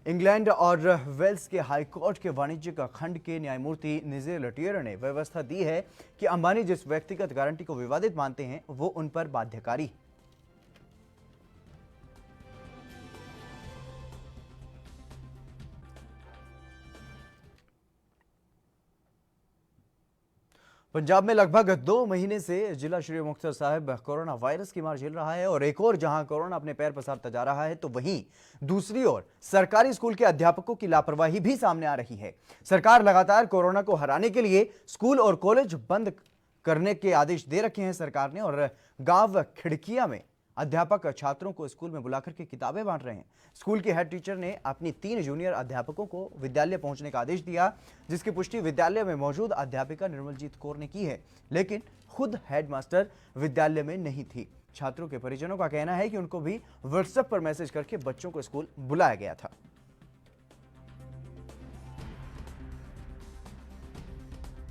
इंग्लैंड और वेल्स के हाईकोर्ट के वाणिज्यिक खंड के न्यायमूर्ति निजेल लटियर ने व्यवस्था दी है कि अंबानी जिस व्यक्तिगत गारंटी को विवादित मानते हैं वो उन पर बाध्यकारी। पंजाब में लगभग 2 महीने से जिला श्री मुक्तसर साहिब कोरोना वायरस की मार झेल रहा है और एक और जहां कोरोना अपने पैर पसारता जा रहा है तो वहीं दूसरी ओर सरकारी स्कूल के अध्यापकों की लापरवाही भी सामने आ रही है। सरकार लगातार कोरोना को हराने के लिए स्कूल और कॉलेज बंद करने के आदेश दे रखे हैं सरकार ने और गांव खिड़किया में अध्यापक छात्रों को स्कूल में बुलाकर के किताबें बांट रहे हैं। स्कूल के हेड टीचर ने अपनी 3 जूनियर अध्यापकों को विद्यालय पहुंचने का आदेश दिया, जिसकी पुष्टि विद्यालय में मौजूद अध्यापिका निर्मलजीत कौर ने की है, लेकिन खुद हेडमास्टर विद्यालय में नहीं थी। छात्रों के परिजनों का कहना है कि उनको भी व्हाट्सएप पर मैसेज करके बच्चों को स्कूल बुलाया गया था।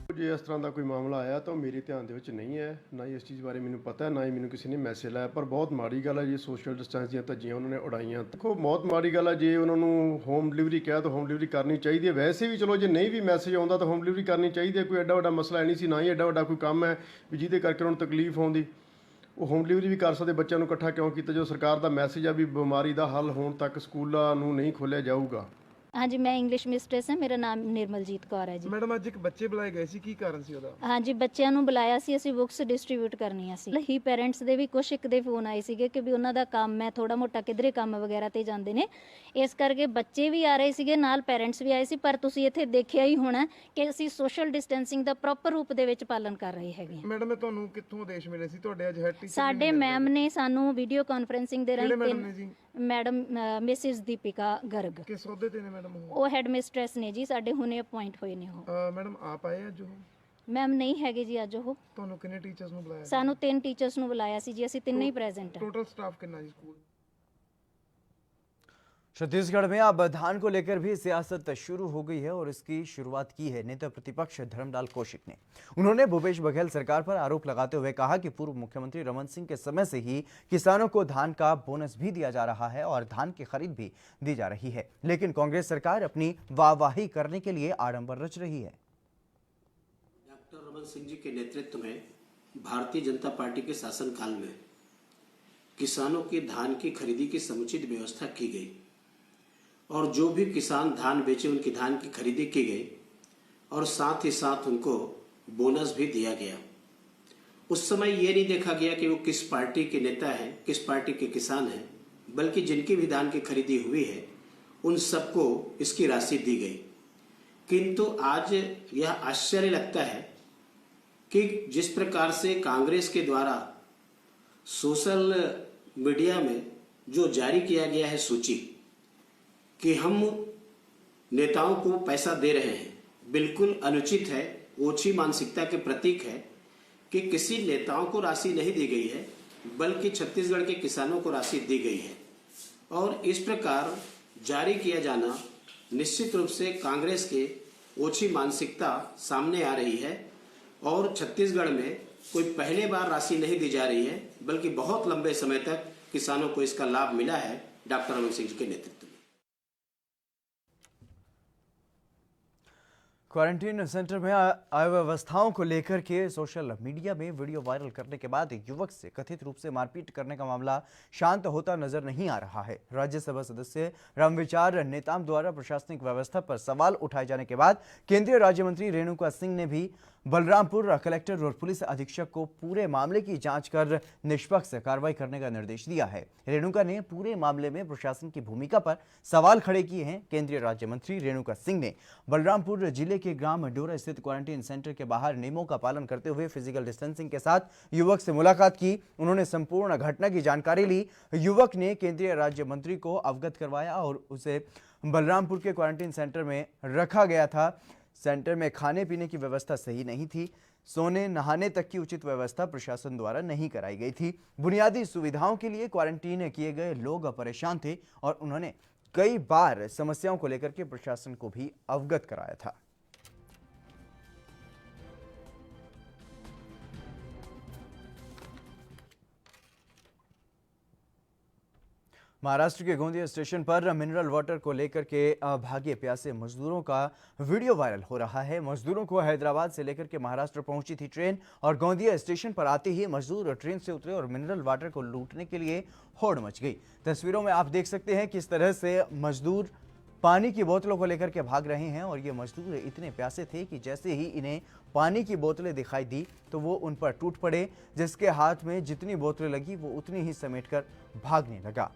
ਜੇ ਇਸ ਤਰ੍ਹਾਂ ਦਾ ਕੋਈ ਮਾਮਲਾ ਆਇਆ ਤਾਂ ਮੇਰੇ ਧਿਆਨ ਦੇ ਵਿੱਚ ਨਹੀਂ ਹੈ, ਨਾ ਹੀ ਇਸ ਚੀਜ਼ ਬਾਰੇ ਮੈਨੂੰ ਪਤਾ ਹੈ, ਨਾ ਹੀ ਮੈਨੂੰ ਕਿਸੇ ਨੇ ਮੈਸੇਜ ਲਾਇਆ। ਪਰ ਬਹੁਤ ਮਾੜੀ ਗੱਲ ਹੈ ਜੀ, ਸੋਸ਼ਲ ਡਿਸਟੈਂਸ ਦੀਆਂ ਧੱਜੀਆਂ ਉਹਨਾਂ ਨੇ ਉਡਾਈਆਂ। ਦੇਖੋ ਬਹੁਤ ਮਾੜੀ ਗੱਲ ਹੈ, ਜੇ ਉਹਨਾਂ ਨੂੰ ਹੋਮ ਡਿਲੀਵਰੀ ਕਿਹਾ ਤਾਂ ਹੋਮ ਡਿਲੀਵਰੀ ਕਰਨੀ ਚਾਹੀਦੀ ਹੈ। ਵੈਸੇ ਵੀ ਚਲੋ ਜੇ ਨਹੀਂ ਵੀ ਮੈਸੇਜ ਆਉਂਦਾ ਤਾਂ ਹੋਮ ਡਿਲੀਵਰੀ ਕਰਨੀ ਚਾਹੀਦੀ ਹੈ। ਕੋਈ ਐਡਾ ਵੱਡਾ ਮਸਲਾ ਨਹੀਂ ਸੀ, ਨਾ ਹੀ ਐਡਾ ਵੱਡਾ ਕੋਈ ਕੰਮ ਹੈ ਵੀ ਜਿਹਦੇ ਕਰਕੇ ਉਹਨਾਂ ਨੂੰ ਤਕਲੀਫ ਆਉਂਦੀ। ਉਹ ਹੋਮ ਡਿਲੀਵਰੀ ਵੀ ਕਰ ਸਕਦੇ। ਬੱਚਿਆਂ ਨੂੰ ਇਕੱਠਾ ਕਿਉਂ ਕੀਤਾ? ਜੋ ਸਰਕਾਰ ਦਾ ਮੈਸੇਜ ਆ ਵੀ ਬਿਮਾਰੀ ਦਾ ਹੱਲ ਹੋਣ ਤੱਕ ਸਕੂਲਾਂ ਨੂੰ ਨਹੀਂ ਖੋਲ੍ਹਿਆ ਜਾਊਗਾ। हाँ जी, मैं इंग्लिश मिस्ट्रेस ਹਾਂ, ਮੇਰਾ ਨਾਮ ਨਿਰਮਲਜੀਤ ਕੌਰ ਹੈ ਜੀ। ਮੈਡਮ ਅੱਜ ਇੱਕ ਬੱਚੇ ਬੁਲਾਏ ਗਏ ਸੀ, ਕੀ ਕਾਰਨ ਸੀ ਉਹਦਾ? ਹਾਂ ਜੀ, ਬੱਚਿਆਂ ਨੂੰ ਬੁਲਾਇਆ ਸੀ, ਅਸੀਂ ਬੁੱਕਸ ਡਿਸਟ੍ਰੀਬਿਊਟ ਕਰਨੀਆਂ ਸੀ। ਹੀ ਪੈਰੈਂਟਸ ਦੇ ਵੀ ਕੁਛ ਇੱਕ ਦੇ ਫੋਨ ਆਏ ਸੀਗੇ ਕਿ ਵੀ ਉਹਨਾਂ ਦਾ ਕੰਮ ਹੈ, ਥੋੜਾ ਮੋਟਾ ਕਿਧਰੇ ਕੰਮ ਵਗੈਰਾ ਤੇ ਜਾਂਦੇ ਨੇ, ਇਸ ਕਰਕੇ ਬੱਚੇ ਵੀ ਆ ਰਹੇ ਸੀਗੇ, ਨਾਲ ਪੈਰੈਂਟਸ ਵੀ ਆਏ ਸੀ। ਪਰ ਤੁਸੀਂ ਇੱਥੇ ਦੇਖਿਆ ਹੀ ਹੋਣਾ ਕਿ ਅਸੀਂ ਸੋਸ਼ਲ ਡਿਸਟੈਂਸਿੰਗ ਦਾ ਪ੍ਰੋਪਰ ਰੂਪ ਦੇ ਵਿੱਚ ਪਾਲਣ ਕਰ ਰਹੇ ਹੈਗੇ। ਮੈਡਮ ਤੁਹਾਨੂੰ ਕਿੱਥੋਂ ਆਦੇਸ਼ ਮਿਲੇ ਸੀ? ਤੁਹਾਡੇ ਅੱਜ ਹੈਡ ਟੀਚਰ ਸਾਡੇ ਮੈਮ ਨੇ ਸਾਨੂੰ ਵੀਡੀਓ ਕਾਨਫਰੈਂਸਿੰਗ ਦੇ ਰਾਹੀਂ मैडम मिसिस दीपिका गर्ग किस अहुदे ते ने मैडम? वो हेड मिस्ट्रेस ने जी, साडे हुणे अपॉइंट होए ने। वो मैडम आप आए अज? मैम नहीं हैगे जी अज। वो ਤੁਹਾਨੂੰ ਕਿੰਨੇ ਟੀਚਰਸ ਨੂੰ ਬੁਲਾਇਆ? ਸਾਨੂੰ 3 ਟੀਚਰਸ ਨੂੰ ਬੁਲਾਇਆ ਸੀ ਜੀ, ਅਸੀਂ ਤਿੰਨੇ ਹੀ ਪ੍ਰੈਜ਼ੈਂਟ ਹਾਂ। ਟੋਟਲ ਸਟਾਫ ਕਿੰਨਾ ਜੀ ਸਕੂਲ? छत्तीसगढ़ में अब धान को लेकर भी सियासत शुरू हो गई है और इसकी शुरुआत की है नेता प्रतिपक्ष धर्मलाल कौशिक ने। उन्होंने भूपेश बघेल सरकार पर आरोप लगाते हुए कहा कि पूर्व मुख्यमंत्री रमन सिंह के समय से ही किसानों को धान का बोनस भी दिया जा रहा है और धान की खरीद भी दी जा रही है, लेकिन कांग्रेस सरकार अपनी वाहवाही करने के लिए आडंबर रच रही है। डॉक्टर रमन सिंह जी के नेतृत्व में भारतीय जनता पार्टी के शासनकाल में किसानों की धान की खरीदी की समुचित व्यवस्था की गई और जो भी किसान धान बेचे उनकी धान की खरीदी की गई और साथ ही साथ उनको बोनस भी दिया गया। उस समय ये नहीं देखा गया कि वो किस पार्टी के नेता हैं, किस पार्टी के किसान हैं, बल्कि जिनकी भी धान की खरीदी हुई है उन सबको इसकी राशि दी गई। किंतु आज यह आश्चर्य लगता है कि जिस प्रकार से कांग्रेस के द्वारा सोशल मीडिया में जो जारी किया गया है सूची कि हम नेताओं को पैसा दे रहे हैं, बिल्कुल अनुचित है, ओछी मानसिकता के प्रतीक है कि किसी नेताओं को राशि नहीं दी गई है बल्कि छत्तीसगढ़ के किसानों को राशि दी गई है। और इस प्रकार जारी किया जाना निश्चित रूप से कांग्रेस के ओछी मानसिकता सामने आ रही है और छत्तीसगढ़ में कोई पहले बार राशि नहीं दी जा रही है बल्कि बहुत लंबे समय तक किसानों को इसका लाभ मिला है डॉक्टर रमन सिंह के नेतृत्व में। क्वारंटीन सेंटर में अव्यवस्थाओं को लेकर के सोशल मीडिया में वीडियो वायरल करने के बाद युवक से कथित रूप से मारपीट करने का मामला शांत होता नजर नहीं आ रहा है। राज्यसभा सदस्य रामविचार नेताम द्वारा प्रशासनिक व्यवस्था पर सवाल उठाए जाने के बाद केंद्रीय राज्य मंत्री रेणुका सिंह ने भी बलरामपुर कलेक्टर और पुलिस अधीक्षक को पूरे मामले की जांच कर निष्पक्ष कार्रवाई करने का निर्देश दिया है। रेणुका ने पूरे मामले में प्रशासन की भूमिका पर सवाल खड़े किए हैं। केंद्रीय राज्य मंत्री रेणुका सिंह ने बलरामपुर जिले के ग्राम डोरा स्थित क्वारंटीन सेंटर के बाहर नियमों का पालन करते हुए फिजिकल डिस्टेंसिंग के साथ युवक से मुलाकात की। उन्होंने संपूर्ण घटना की जानकारी ली। युवक ने केंद्रीय राज्य मंत्री को अवगत करवाया और उसे बलरामपुर के क्वारंटीन सेंटर में रखा गया था। सेंटर में खाने पीने की व्यवस्था सही नहीं थी। सोने नहाने तक की उचित व्यवस्था प्रशासन द्वारा नहीं कराई गई थी। बुनियादी सुविधाओं के लिए क्वारंटीन किए गए लोग परेशान थे और उन्होंने कई बार समस्याओं को लेकर के प्रशासन को भी अवगत कराया था। महाराष्ट्र के गोंदिया स्टेशन पर मिनरल वाटर को लेकर के भागे प्यासे मजदूरों का वीडियो वायरल हो रहा है। मजदूरों को हैदराबाद से लेकर के महाराष्ट्र पहुंची थी ट्रेन और गोंदिया स्टेशन पर आते ही मजदूर ट्रेन से उतरे और मिनरल वाटर को लूटने के लिए होड़ मच गई। तस्वीरों में आप देख सकते हैं किस तरह से मजदूर पानी की बोतलों को लेकर के भाग रहे हैं और ये मजदूर इतने प्यासे थे कि जैसे ही इन्हें पानी की बोतलें दिखाई दी तो वो उन पर टूट पड़े। जिसके हाथ में जितनी बोतलें लगी वो उतनी ही समेटकर भागने लगा।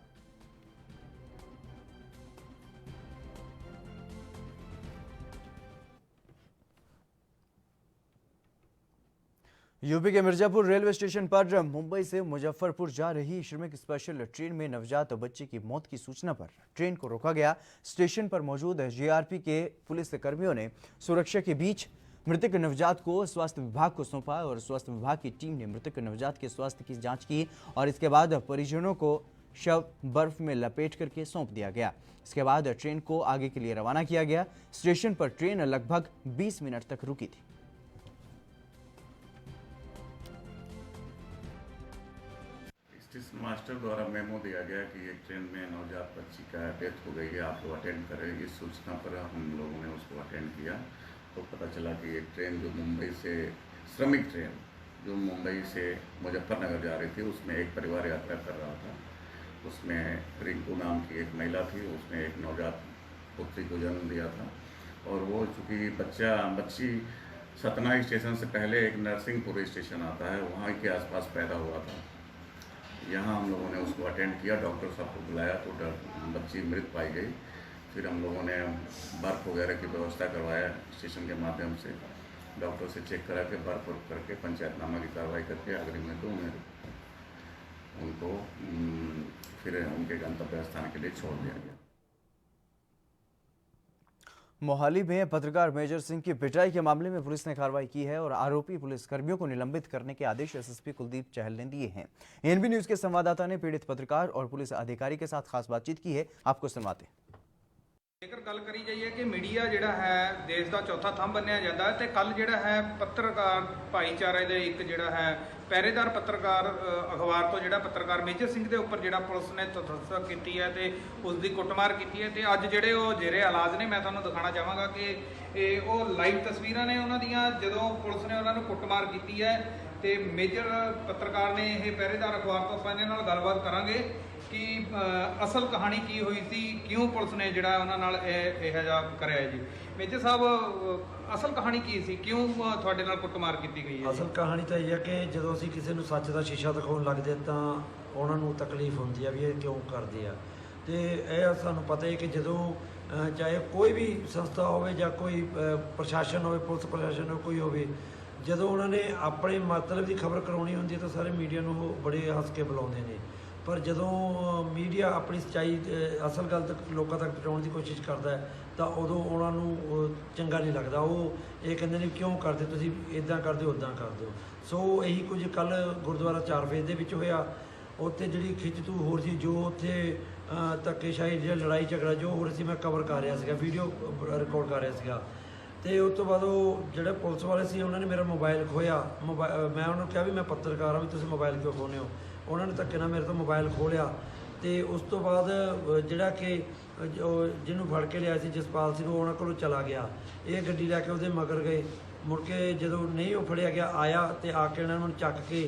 यूपी के मिर्जापुर रेलवे स्टेशन पर मुंबई से मुजफ्फरपुर जा रही श्रमिक स्पेशल ट्रेन में नवजात बच्चे की मौत की सूचना पर ट्रेन को रोका गया। स्टेशन पर मौजूद जीआरपी के पुलिस कर्मियों ने सुरक्षा के बीच मृतक नवजात को स्वास्थ्य विभाग को सौंपा और स्वास्थ्य विभाग की टीम ने मृतक नवजात के स्वास्थ्य की जांच की और इसके बाद परिजनों को शव बर्फ में लपेट करके सौंप दिया गया। इसके बाद ट्रेन को आगे के लिए रवाना किया गया। स्टेशन पर ट्रेन लगभग 20 मिनट तक रुकी थी। स्टेशन मास्टर द्वारा मेमो दिया गया कि एक ट्रेन में नवजात बच्ची का डेथ हो गई है, आप लोग अटेंड करें। इस सूचना पर हम लोगों ने उसको अटेंड किया तो पता चला कि एक ट्रेन जो मुंबई से श्रमिक ट्रेन जो मुंबई से मुजफ्फरनगर जा रही थी उसमें एक परिवार यात्रा कर रहा था। उसमें रिंकू नाम की एक महिला थी, उसने एक नवजात पुत्री को जन्म दिया था और वो चूँकि बच्ची सतना स्टेशन से पहले एक नरसिंहपुर स्टेशन आता है वहाँ के आसपास पैदा हुआ था। यहाँ हम लोगों ने उसको अटेंड किया, डॉक्टर साहब को बुलाया तो बच्ची मृत पाई गई। फिर हम लोगों ने बर्फ़ वगैरह की व्यवस्था करवाया स्टेशन के माध्यम से, डॉक्टर से चेक करा के बर्फ करके पंचायतनामा की कार्रवाई करके अग्रिम में तो उनको फिर उनके गंतव्य स्थान के लिए छोड़ दिया गया। मोहाली में पत्रकार मेजर सिंह की पिटाई के मामले में पुलिस ने कार्रवाई की है और आरोपी पुलिस कर्मियों को निलंबित करने के आदेश एसएसपी कुलदीप चहल ने दिए हैं। एएनबी न्यूज के संवाददाता ने पीड़ित पत्रकार और पुलिस अधिकारी के साथ खास बातचीत की है, आपको सुनवाते हैं। ਜੇਕਰ ਗੱਲ ਕਰੀ ਜਾਈਏ ਕਿ ਮੀਡੀਆ ਜਿਹੜਾ ਹੈ ਦੇਸ਼ ਦਾ ਚੌਥਾ ਥੰਮ ਮੰਨਿਆ ਜਾਂਦਾ ਹੈ ਤੇ ਕੱਲ ਜਿਹੜਾ ਹੈ ਪੱਤਰਕਾਰ ਭਾਈਚਾਰੇ ਦੇ ਇੱਕ ਜਿਹੜਾ ਹੈ ਪਹਿਰੇਦਾਰ ਪੱਤਰਕਾਰ ਅਖਬਾਰ ਤੋਂ ਜਿਹੜਾ ਪੱਤਰਕਾਰ ਮੇਜਰ ਸਿੰਘ ਦੇ ਉੱਪਰ ਜਿਹੜਾ ਪੁਲਿਸ ਨੇ ਤਸੱਦਦ ਕੀਤੀ ਹੈ ਤੇ ਉਸ ਦੀ ਕੁੱਟਮਾਰ ਕੀਤੀ ਹੈ ਤੇ ਅੱਜ ਜਿਹੜੇ ਉਹ ਜੇਰੇ ਇਲਾਜ ਨੇ, ਮੈਂ ਤੁਹਾਨੂੰ ਦਿਖਾਉਣਾ ਚਾਹਾਂਗਾ ਕਿ ਇਹ ਉਹ ਲਾਈਵ ਤਸਵੀਰਾਂ ਨੇ ਉਹਨਾਂ ਦੀਆਂ ਜਦੋਂ ਪੁਲਿਸ ਨੇ ਉਹਨਾਂ ਨੂੰ ਕੁੱਟਮਾਰ ਕੀਤੀ ਹੈ ਤੇ ਮੇਜਰ ਪੱਤਰਕਾਰ ਨੇ ਇਹ ਪਹਿਰੇਦਾਰ ਅਖਬਾਰ ਤੋਂ ਆਪਾਂ ਇਹਨਾਂ ਨਾਲ ਗੱਲਬਾਤ ਕਰਾਂਗੇ कि असल कहानी की हुई थी, क्यों पुलिस ने जिहड़ा उन्हां नाल इह जिहा करिया जी। मेजर साहब असल कहानी की सी, क्यों तुहाडे नाल कुੱਟਮਾਰ ਕੀਤੀ ਗਈ है? असल कहानी तो यह है कि ਜਦੋਂ ਅਸੀਂ ਕਿਸੇ ਨੂੰ ਸੱਚ ਦਾ ਸ਼ੀਸ਼ਾ ਦਿਖਾਉਣ ਲੱਗਦੇ ਤਾਂ ਉਹਨਾਂ ਨੂੰ ਤਕਲੀਫ ਹੁੰਦੀ ਆ ਵੀ ਇਹ ਕਿਉਂ ਕਰਦੇ ਆ। ਤੇ ਇਹ ਸਾਨੂੰ ਪਤਾ ਹੈ ਕਿ ਜਦੋਂ ਚਾਹੇ ਕੋਈ ਵੀ ਸੰਸਥਾ ਹੋਵੇ ਜਾਂ ਕੋਈ ਪ੍ਰਸ਼ਾਸਨ ਹੋਵੇ, ਪੁਲਿਸ ਪ੍ਰਸ਼ਾਸਨ ਹੋਵੇ, ਕੋਈ ਹੋਵੇ, ਜਦੋਂ ਉਹਨਾਂ ਨੇ ਆਪਣੇ ਮਤਲਬ ਦੀ ਖਬਰ ਕਰਾਉਣੀ ਹੁੰਦੀ ਹੈ ਤਾਂ ਸਾਰੇ ਮੀਡੀਆ ਨੂੰ ਉਹ ਬੜੇ ਹੱਸ ਕੇ ਬੁਲਾਉਂਦੇ ਨੇ। ਪਰ ਜਦੋਂ ਮੀਡੀਆ ਆਪਣੀ ਸੱਚਾਈ ਅਸਲ ਗੱਲ ਤੱਕ ਲੋਕਾਂ ਤੱਕ ਪਹੁੰਚਾਉਣ ਦੀ ਕੋਸ਼ਿਸ਼ ਕਰਦਾ ਹੈ ਤਾਂ ਉਦੋਂ ਉਹਨਾਂ ਨੂੰ ਚੰਗਾ ਨਹੀਂ ਲੱਗਦਾ। ਉਹ ਇਹ ਕਹਿੰਦੇ ਨੇ ਕਿਉਂ ਕਰਦੇ ਤੁਸੀਂ, ਇੱਦਾਂ ਕਰਦੇ ਹੋ, ਉੱਦਾਂ ਕਰਦੇ ਹੋ। ਸੋ ਇਹੀ ਕੁਝ ਕੱਲ੍ਹ ਗੁਰਦੁਆਰਾ 4 ਫੇਜ਼ ਦੇ ਵਿੱਚ ਹੋਇਆ। ਉੱਥੇ ਜਿਹੜੀ ਖਿੱਚ-ਤੂ ਹੋਰ ਸੀ, ਜੋ ਉੱਥੇ ਧੱਕੇਸ਼ਾਹੀ, ਜਿਹੜਾ ਲੜਾਈ ਝਗੜਾ ਜੋ ਹੋ ਰਿਹਾ ਸੀ, ਮੈਂ ਕਵਰ ਕਰ ਰਿਹਾ ਸੀਗਾ, ਵੀਡੀਓ ਰਿਕਾਰਡ ਕਰ ਰਿਹਾ ਸੀਗਾ। ਅਤੇ ਉਸ ਤੋਂ ਬਾਅਦ ਉਹ ਜਿਹੜੇ ਪੁਲਿਸ ਵਾਲੇ ਸੀ ਉਹਨਾਂ ਨੇ ਮੇਰਾ ਮੋਬਾਈਲ ਖੋਹਿਆ। ਮੈਂ ਉਹਨਾਂ ਨੂੰ ਕਿਹਾ ਵੀ ਮੈਂ ਪੱਤਰਕਾਰ ਹਾਂ, ਵੀ ਤੁਸੀਂ ਮੋਬਾਈਲ ਕਿਉਂ ਖੋਹਦੇ ਹੋ? ਉਹਨਾਂ ਨੇ ਧੱਕੇ ਨਾਲ ਮੇਰੇ ਤੋਂ ਮੋਬਾਈਲ ਖੋਹ ਲਿਆ। ਅਤੇ ਉਸ ਤੋਂ ਬਾਅਦ ਜਿਹੜਾ ਕਿ ਜਿਹਨੂੰ ਫੜ ਕੇ ਲਿਆ ਸੀ ਜਸਪਾਲ ਸਿੰਘ, ਉਹ ਉਹਨਾਂ ਕੋਲੋਂ ਚਲਾ ਗਿਆ। ਇਹ ਗੱਡੀ ਲੈ ਕੇ ਉਹਦੇ ਮਗਰ ਗਏ। ਮੁੜ ਕੇ ਜਦੋਂ ਨਹੀਂ ਉਹ ਫੜਿਆ ਗਿਆ, ਆਇਆ ਅਤੇ ਆ ਕੇ ਇਹਨਾਂ ਨੂੰ ਚੱਕ ਕੇ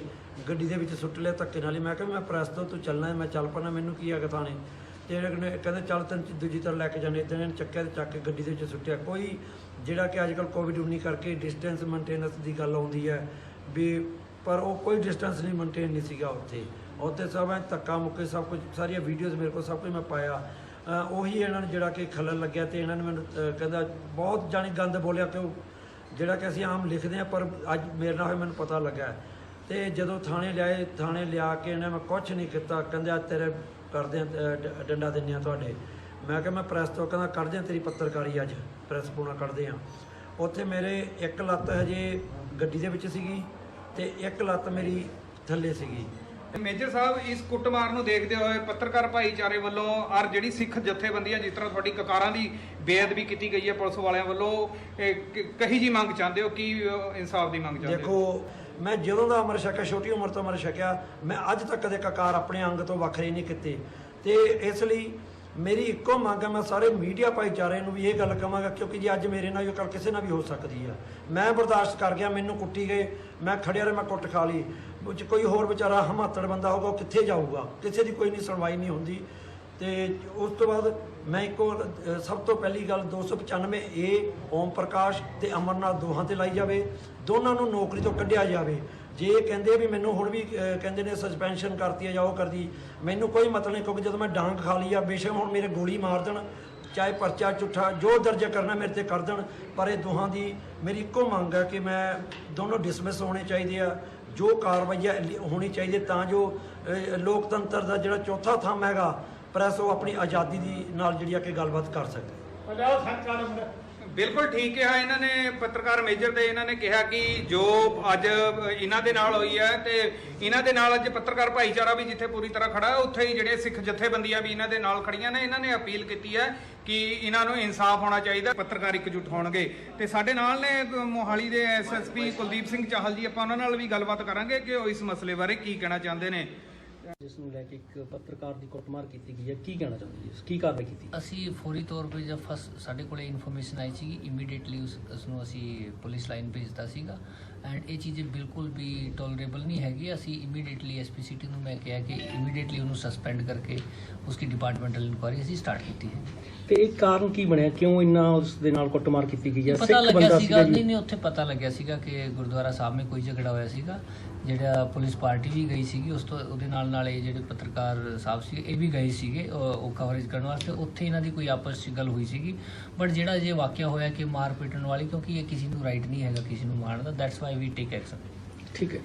ਗੱਡੀ ਦੇ ਵਿੱਚ ਸੁੱਟ ਲਿਆ ਧੱਕੇ ਨਾਲ ਹੀ। ਮੈਂ ਕਿਹਾ ਮੈਂ ਪ੍ਰੈਸ ਤੋਂ ਤੂੰ ਚੱਲਣਾ ਹੈ, ਮੈਂ ਚੱਲ ਪੈਣਾ, ਮੈਨੂੰ ਕੀ ਹੈਗਾ ਥਾਣੇ। ਅਤੇ ਕਹਿੰਦੇ ਚੱਲ ਤੈਨੂੰ ਦੂਜੀ ਤਰ੍ਹਾਂ ਲੈ ਕੇ ਜਾਂਦੇ। ਇੱਦਾਂ ਇਹਨਾਂ ਨੇ ਚੱਕਿਆ ਅਤੇ ਚੱਕ ਕੇ ਗੱਡੀ ਦੇ ਵਿੱਚ ਸੁੱਟਿਆ। ਕੋਈ ਜਿਹੜਾ ਕਿ ਅੱਜ ਕੱਲ੍ਹ ਕੋਵਿਡ-19 ਕਰਕੇ ਡਿਸਟੈਂਸ ਮੇਨਟੇਨੈਂਸ ਦੀ ਗੱਲ ਆਉਂਦੀ ਹੈ ਵੀ, ਪਰ ਉਹ ਕੋਈ ਡਿਸਟੈਂਸ ਨਹੀਂ ਮੇਨਟੇਨ ਨਹੀਂ ਸੀਗਾ ਉੱਥੇ ਸਭ ਐਂ ਧੱਕਾ ਮੁੱਕੇ, ਸਭ ਕੁਝ, ਸਾਰੀਆਂ ਵੀਡੀਓਜ਼ ਮੇਰੇ ਕੋਲ, ਸਭ ਕੁਝ ਮੈਂ ਪਾਇਆ। ਉਹੀ ਇਹਨਾਂ ਨੂੰ ਜਿਹੜਾ ਕਿ ਖਲਲ ਲੱਗਿਆ ਅਤੇ ਇਹਨਾਂ ਨੇ ਮੈਨੂੰ ਕਹਿੰਦਾ ਬਹੁਤ ਜਾਣੀ ਗੰਦ ਬੋਲਿਆ ਕਿ ਉਹ ਜਿਹੜਾ ਕਿ ਅਸੀਂ ਆਮ ਲਿਖਦੇ ਹਾਂ, ਪਰ ਅੱਜ ਮੇਰੇ ਨਾਲ ਹੋਇਆ ਮੈਨੂੰ ਪਤਾ ਲੱਗਾ। ਅਤੇ ਜਦੋਂ ਥਾਣੇ ਲਿਆਏ, ਥਾਣੇ ਲਿਆ ਕੇ ਇਹਨਾਂ ਮੈਂ ਕੁਛ ਨਹੀਂ ਕੀਤਾ। ਕਹਿੰਦੇ ਅੱਜ ਤੇਰੇ ਕਰਦੇ ਹਾਂ, ਡੰਡਾ ਦਿੰਦੇ ਹਾਂ ਤੁਹਾਡੇ। ਮੈਂ ਕਿਹਾ ਮੈਂ ਪ੍ਰੈਸ ਤੋਂ, ਕਹਿੰਦਾ ਕੱਢਦੇ ਹਾਂ ਤੇਰੀ ਪੱਤਰਕਾਰੀ, ਅੱਜ ਪ੍ਰੈਸ ਪੂਣਾ ਕੱਢਦੇ ਹਾਂ। ਉੱਥੇ ਮੇਰੇ ਇੱਕ ਲੱਤ ਹਜੇ ਗੱਡੀ ਦੇ ਵਿੱਚ ਸੀਗੀ ਅਤੇ ਇੱਕ ਲੱਤ ਮੇਰੀ ਥੱਲੇ ਸੀਗੀ। ਮੇਜਰ ਸਾਹਿਬ, ਇਸ ਕੁੱਟਮਾਰ ਨੂੰ ਦੇਖਦੇ ਹੋਏ ਪੱਤਰਕਾਰ ਭਾਈਚਾਰੇ ਵੱਲੋਂ ਔਰ ਜਿਹੜੀ ਸਿੱਖ ਜਥੇਬੰਦੀਆਂ, ਜਿਸ ਤਰ੍ਹਾਂ ਤੁਹਾਡੀ ਕਕਾਰਾਂ ਦੀ ਬੇਅਦਬੀ ਕੀਤੀ ਗਈ ਹੈ ਪੁਲਿਸ ਵਾਲਿਆਂ ਵੱਲੋਂ, ਕਹੀ ਜੀ ਮੰਗ ਚਾਹੁੰਦੇ ਹੋ? ਕੀ ਇਨਸਾਫ ਦੀ ਮੰਗ ਚਾਹੁੰਦੇ ਹੋ? ਦੇਖੋ, ਮੈਂ ਜਦੋਂ ਦਾ ਅੰਮ੍ਰਿਤ ਛਕਿਆ, ਛੋਟੀ ਉਮਰ ਤੋਂ ਅੰਮ੍ਰਿਤ ਛਕਿਆ, ਮੈਂ ਅੱਜ ਤੱਕ ਕਦੇ ਕਕਾਰ ਆਪਣੇ ਅੰਗ ਤੋਂ ਵੱਖਰੇ ਨਹੀਂ ਕੀਤੇ। ਅਤੇ ਇਸ ਲਈ ਮੇਰੀ ਇੱਕੋ ਮੰਗ ਹੈ, ਮੈਂ ਸਾਰੇ ਮੀਡੀਆ ਭਾਈਚਾਰੇ ਨੂੰ ਵੀ ਇਹ ਗੱਲ ਕਹਾਂਗਾ, ਕਿਉਂਕਿ ਜੇ ਅੱਜ ਮੇਰੇ ਨਾਲ ਕੱਲ੍ਹ ਕਿਸੇ ਨਾਲ ਵੀ ਹੋ ਸਕਦੀ ਆ। ਮੈਂ ਬਰਦਾਸ਼ਤ ਕਰ ਗਿਆ, ਮੈਨੂੰ ਕੁੱਟੀ ਗਏ, ਮੈਂ ਖੜਿਆ ਰਿਹਾ, ਮੈਂ ਕੁੱਟ ਖਾ ਲਈ। ਕੋਈ ਹੋਰ ਵਿਚਾਰਾ ਹਮਾਤੜ ਬੰਦਾ ਹੋਊਗਾ, ਉਹ ਕਿੱਥੇ ਜਾਊਗਾ? ਕਿਸੇ ਦੀ ਕੋਈ ਨਹੀਂ ਸੁਣਵਾਈ ਨਹੀਂ ਹੁੰਦੀ। ਅਤੇ ਉਸ ਤੋਂ ਬਾਅਦ ਮੈਂ ਇੱਕੋ ਸਭ ਤੋਂ ਪਹਿਲੀ ਗੱਲ 295A ਓਮ ਪ੍ਰਕਾਸ਼ ਅਤੇ ਅਮਰਨਾਥ ਦੋਹਾਂ 'ਤੇ ਲਾਈ ਜਾਵੇ। ਦੋਨਾਂ ਨੂੰ ਨੌਕਰੀ ਤੋਂ ਕੱਢਿਆ ਜਾਵੇ। ਜੇ ਕਹਿੰਦੇ ਵੀ ਮੈਨੂੰ ਹੁਣ ਵੀ ਕਹਿੰਦੇ ਨੇ ਸਸਪੈਂਸ਼ਨ ਕਰਤੀ ਹੈ ਜਾਂ ਉਹ ਕਰਦੀ, ਮੈਨੂੰ ਕੋਈ ਮਤਲਬ ਨਹੀਂ, ਕਿਉਂਕਿ ਜਦੋਂ ਮੈਂ ਡਾਂਗ ਖਾ ਲਈ ਆ, ਬੇਸ਼ੱਕ ਹੁਣ ਮੇਰੇ ਗੋਲੀ ਮਾਰ ਦੇਣ, ਚਾਹੇ ਪਰਚਾ ਝੂਠਾ ਜੋ ਦਰਜ ਕਰਨਾ ਮੇਰੇ 'ਤੇ ਕਰ ਦੇਣ, ਪਰ ਇਹ ਦੋਹਾਂ ਦੀ ਮੇਰੀ ਇੱਕੋ ਮੰਗ ਹੈ ਕਿ ਮੈਂ ਦੋਨੋਂ ਡਿਸਮਿਸ ਹੋਣੇ ਚਾਹੀਦੇ ਆ। ਜੋ ਕਾਰਵਾਈ ਹੋਣੀ ਚਾਹੀਦੀ ਤਾਂ ਜੋ ਲੋਕਤੰਤਰ ਦਾ ਜਿਹੜਾ ਚੌਥਾ ਥੰਮ ਹੈਗਾ ਪ੍ਰੈਸ, ਉਹ ਆਪਣੀ ਆਜ਼ਾਦੀ ਦੀ ਨਾਲ ਜਿਹੜੀ ਆ ਕਿ ਗੱਲਬਾਤ ਕਰ ਸਕੇ। ਬਿਲਕੁਲ ਠੀਕ ਕਿਹਾ ਇਹਨਾਂ ਨੇ, ਪੱਤਰਕਾਰ ਮੇਜਰ ਦੇ। ਇਹਨਾਂ ਨੇ ਕਿਹਾ ਕਿ ਜੋ ਅੱਜ ਇਹਨਾਂ ਦੇ ਨਾਲ ਹੋਈ ਹੈ ਤੇ ਇਹਨਾਂ ਦੇ ਨਾਲ ਅੱਜ ਪੱਤਰਕਾਰ ਭਾਈਚਾਰਾ ਵੀ ਜਿੱਥੇ ਪੂਰੀ ਤਰ੍ਹਾਂ ਖੜਾ ਹੈ, ਉੱਥੇ ਹੀ ਜਿਹੜੇ ਸਿੱਖ ਜਥੇਬੰਦੀਆਂ ਵੀ ਇਹਨਾਂ ਦੇ ਨਾਲ ਖੜੀਆਂ ਨੇ। ਇਹਨਾਂ ਨੇ ਅਪੀਲ ਕੀਤੀ ਹੈ ਕਿ ਇਹਨਾਂ ਨੂੰ ਇਨਸਾਫ ਹੋਣਾ ਚਾਹੀਦਾ, ਪੱਤਰਕਾਰ ਇਕਜੁੱਟ ਹੋਣਗੇ। ਤੇ ਸਾਡੇ ਨਾਲ ਨੇ ਮੋਹਾਲੀ ਦੇ ਐਸਐਸਪੀ ਕੁਲਦੀਪ ਸਿੰਘ ਚਾਹਲ ਜੀ, ਆਪਾਂ ਉਹਨਾਂ ਨਾਲ ਵੀ ਗੱਲਬਾਤ ਕਰਾਂਗੇ ਕਿ ਉਹ ਇਸ ਮਸਲੇ ਬਾਰੇ ਕੀ ਕਹਿਣਾ ਚਾਹੁੰਦੇ ਨੇ। ਜਿਸ ਨੂੰ ਲੈ ਕੇ ਇੱਕ ਪੱਤਰਕਾਰ ਦੀ ਕੁੱਟਮਾਰ ਕੀਤੀ ਗਈ ਹੈ, ਕੀ ਕਹਿਣਾ ਚਾਹੁੰਦੇ ਜੀ? ਕੀ ਕਾਰਵਾਈ ਕੀਤੀ? ਅਸੀਂ ਫੌਰੀ ਤੌਰ 'ਤੇ ਜਦ ਫਸਟ ਸਾਡੇ ਕੋਲ ਇਨਫੋਰਮੇਸ਼ਨ ਆਈ ਸੀ, ਇਮੀਡੀਏਟਲੀ ਉਸ ਨੂੰ ਅਸੀਂ ਪੁਲਿਸ ਲਾਈਨ ਭੇਜਤਾ ਸੀਗਾ। ਐਂਡ ਇਹ ਚੀਜ਼ ਬਿਲਕੁਲ ਵੀ ਟੋਲਰੇਬਲ ਨਹੀਂ ਹੈਗੀ। ਅਸੀਂ ਇਮੀਡੀਏਟਲੀ ਐਸਪੀ ਸਿਟੀ ਨੂੰ ਮੈਂ ਕਿਹਾ ਕਿ ਇਮੀਡੀਏਟਲੀ ਉਹਨੂੰ ਸਸਪੈਂਡ ਕਰਕੇ ਉਸकी ਡਿਪਾਰਟਮੈਂਟਲ ਇਨਕੁਆਇਰੀ ਅਸੀਂ ਸਟਾਰਟ ਕੀਤੀ ਹੈ। ਤੇ ਇਹ ਕਾਰਨ ਕੀ ਬਣਿਆ, ਕਿਉਂ ਇੰਨਾ ਉਸ ਦੇ ਨਾਲ ਕੁੱਟਮਾਰ ਕੀਤੀ ਗਈ ਹੈ? ਪਤਾ ਲੱਗਿਆ ਸੀਗਾ, ਨਹੀਂ ਉੱਥੇ ਪਤਾ ਲੱਗਿਆ ਸੀਗਾ ਕਿ ਗੁਰਦੁਆਰਾ ਸਾਹਿਬ ਵਿੱਚ ਕੋਈ ਝਗੜਾ ਹੋਇਆ ਸੀਗਾ, ਜਿਹੜਾ ਪੁਲਿਸ ਪਾਰਟੀ ਵੀ ਗਈ ਸੀਗੀ। ਉਸ ਤੋਂ ਉਹਦੇ ਨਾਲ ਇਹ ਜਿਹੜੇ ਪੱਤਰਕਾਰ ਸਾਹਿਬ ਸੀ ਇਹ ਵੀ ਗਏ ਸੀਗੇ ਉਹ ਕਵਰੇਜ ਕਰਨ ਵਾਸਤੇ। ਉੱਥੇ ਇਹਨਾਂ ਦੀ ਕੋਈ ਆਪਸ 'ਚ ਗੱਲ ਹੋਈ ਸੀਗੀ। ਬਟ ਜਿਹੜਾ ਜੇ ਵਾਕਿਆ ਹੋਇਆ ਕਿ ਮਾਰ ਪਿੱਟਣ ਵਾਲੀ, ਕਿਉਂਕਿ ਇਹ ਕਿਸੇ ਨੂੰ ਰਾਈਟ ਨਹੀਂ ਹੈਗਾ ਕਿਸੇ ਨੂੰ ਮਾਰਨ ਦਾ, that's why we take action. ਠੀਕ ਹੈ।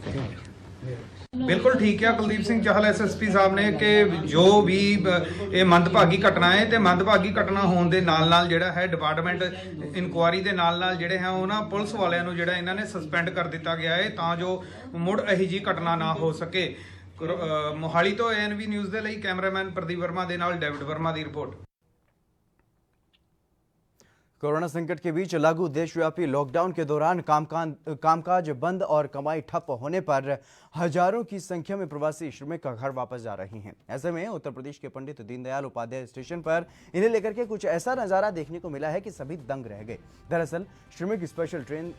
ਬਿਲਕੁਲ ਠੀਕ ਹੈ ਕੁਲਦੀਪ ਸਿੰਘ ਚਾਹਲ ਐਸਐਸਪੀ ਸਾਹਿਬ ਨੇ ਕਿ ਜੋ ਵੀ ਇਹ ਮੰਦਭਾਗੀ ਘਟਨਾ ਹੈ ਤੇ ਮੰਦਭਾਗੀ ਘਟਨਾ ਹੋਣ ਦੇ ਨਾਲ ਨਾਲ ਜਿਹੜਾ ਹੈ ਡਿਪਾਰਟਮੈਂਟ ਇਨਕੁਆਰੀ ਦੇ ਨਾਲ ਨਾਲ ਜਿਹੜੇ ਹੈ ਉਹਨਾਂ ਪੁਲਿਸ ਵਾਲਿਆਂ ਨੂੰ ਜਿਹੜਾ ਇਹਨਾਂ ਨੇ ਸਸਪੈਂਡ ਕਰ ਦਿੱਤਾ ਗਿਆ ਹੈ ਤਾਂ ਜੋ ਮੁੜ ਇਹੀ ਜੀ ਘਟਨਾ ਨਾ ਹੋ ਸਕੇ। ਮੋਹਾਲੀ ਤੋਂ ਐਨਵੀ ਨਿਊਜ਼ ਦੇ ਲਈ ਕੈਮਰਾਮੈਨ ਪ੍ਰਦੀਪ ਵਰਮਾ ਦੇ ਨਾਲ ਡੇਵਿਡ ਵਰਮਾ ਦੀ ਰਿਪੋर्ट। कोरोना संकट के बीच लागू देशव्यापी लॉकडाउन के दौरान कामकाज बंद और कमाई ठप होने पर हजारों की संख्या में प्रवासी श्रमिक घर वापस जा रहे हैं। ऐसे में उत्तर प्रदेश के पंडित दीनदयाल उपाध्याय स्टेशन पर इन्हें लेकर के कुछ ऐसा नजारा देखने को मिला है कि सभी दंग रह गए। दरअसल श्रमिक स्पेशल ट्रेन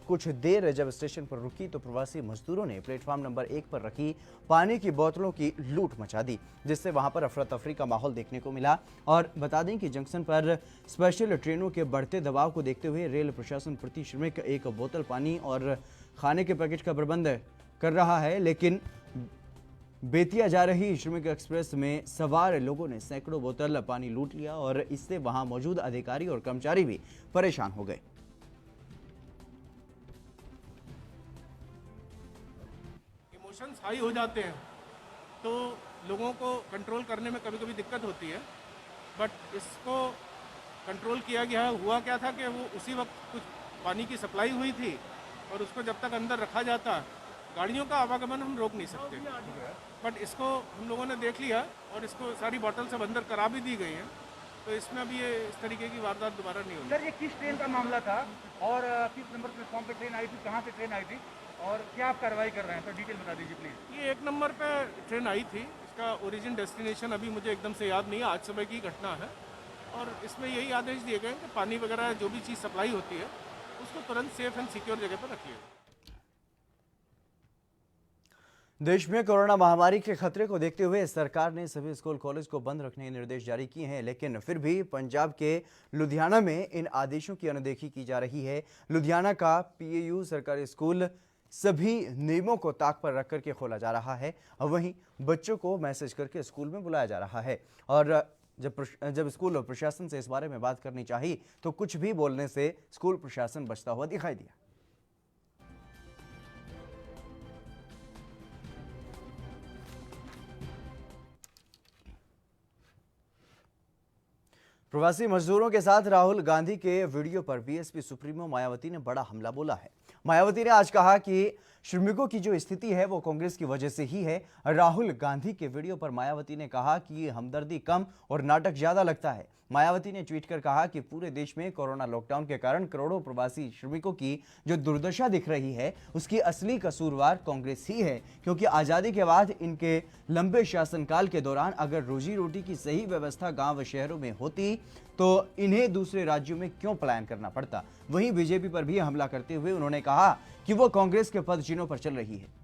कुछ देर जब स्टेशन पर रुकी तो प्रवासी मजदूरों ने प्लेटफॉर्म नंबर 1 पर रखी पानी की बोतलों की लूट मचा दी, जिससे वहां पर अफरा तफरी का माहौल देखने को मिला। और बता दें कि जंक्शन पर स्पेशल ट्रेनों के बढ़ते दबाव को देखते हुए रेल प्रशासन प्रति श्रमिक एक बोतल पानी और खाने के पैकेट का प्रबंध कर रहा है, लेकिन बेतिया जा रही श्रमिक एक्सप्रेस में सवार लोगों ने सैकड़ों बोतल पानी लूट लिया और इससे वहां मौजूद अधिकारी और कर्मचारी भी परेशान हो गए। इमोशंस हाई हो जाते हैं तो लोगों को कंट्रोल करने में कभी कभी दिक्कत होती है, बट इसको कंट्रोल किया गया है। हुआ क्या था कि वो उसी वक्त कुछ पानी की सप्लाई हुई थी और उसको जब तक अंदर रखा जाता गाड़ियों का आवागमन हम रोक नहीं सकते, बट इसको हम लोगों ने देख लिया और इसको सारी बॉटल सब अंदर करा भी दी गई है, तो इसमें अभी ये इस तरीके की वारदात दोबारा नहीं होगी। सर ये किस ट्रेन का मामला था और किस नंबर प्लेटफॉर्म पे ट्रेन आई थी, कहाँ से ट्रेन आई थी और क्या आप कार्रवाई कर रहे हैं, सर डिटेल बता दीजिए प्लीज। ये 1 नंबर पे ट्रेन आई थी, इसका ओरिजिन डेस्टिनेशन अभी मुझे एकदम से याद नहीं है, आज सुबह की घटना है और इसमें यही आदेश दिए गए हैं कि पानी वगैरह जो भी चीज़ सप्लाई होती है उसको तुरंत सेफ एंड सिक्योर जगह पर रखिए। देश में कोरोना महामारी के खतरे को देखते हुए सरकार ने सभी स्कूल कॉलेज को बंद रखने के निर्देश जारी किए हैं, लेकिन फिर भी पंजाब के लुधियाना में इन आदेशों की अनदेखी की जा रही है। लुधियाना का पीएयू सरकारी स्कूल सभी नियमों को ताक पर रख करके खोला जा रहा है, वहीं बच्चों को मैसेज करके स्कूल में बुलाया जा रहा है। और जब स्कूल प्रशासन से इस बारे में बात करनी चाहिए तो कुछ भी बोलने से स्कूल प्रशासन बचता हुआ दिखाई दिया। प्रवासी मजदूरों के साथ राहुल गांधी के वीडियो पर बीएसपी सुप्रीमो मायावती ने बड़ा हमला बोला है। मायावती ने आज कहा कि श्रमिकों की जो स्थिति है वो कांग्रेस की वजह से ही है। राहुल गांधी के वीडियो पर मायावती ने कहा कि हमदर्दी कम और नाटक ज्यादा लगता है। मायावती ने ट्वीट कर कहा कि पूरे देश में कोरोना लॉकडाउन के कारण करोड़ों प्रवासी श्रमिकों की जो दुर्दशा दिख रही है उसकी असली कसूरवार कांग्रेस ही है, क्योंकि आज़ादी के बाद इनके लंबे शासनकाल के दौरान अगर रोजी रोटी की सही व्यवस्था गांव व शहरों में होती तो इन्हें दूसरे राज्यों में क्यों पलायन करना पड़ता। वहीं बीजेपी पर भी हमला करते हुए उन्होंने कहा कि वो कांग्रेस के पदचिन्हों पर चल रही है।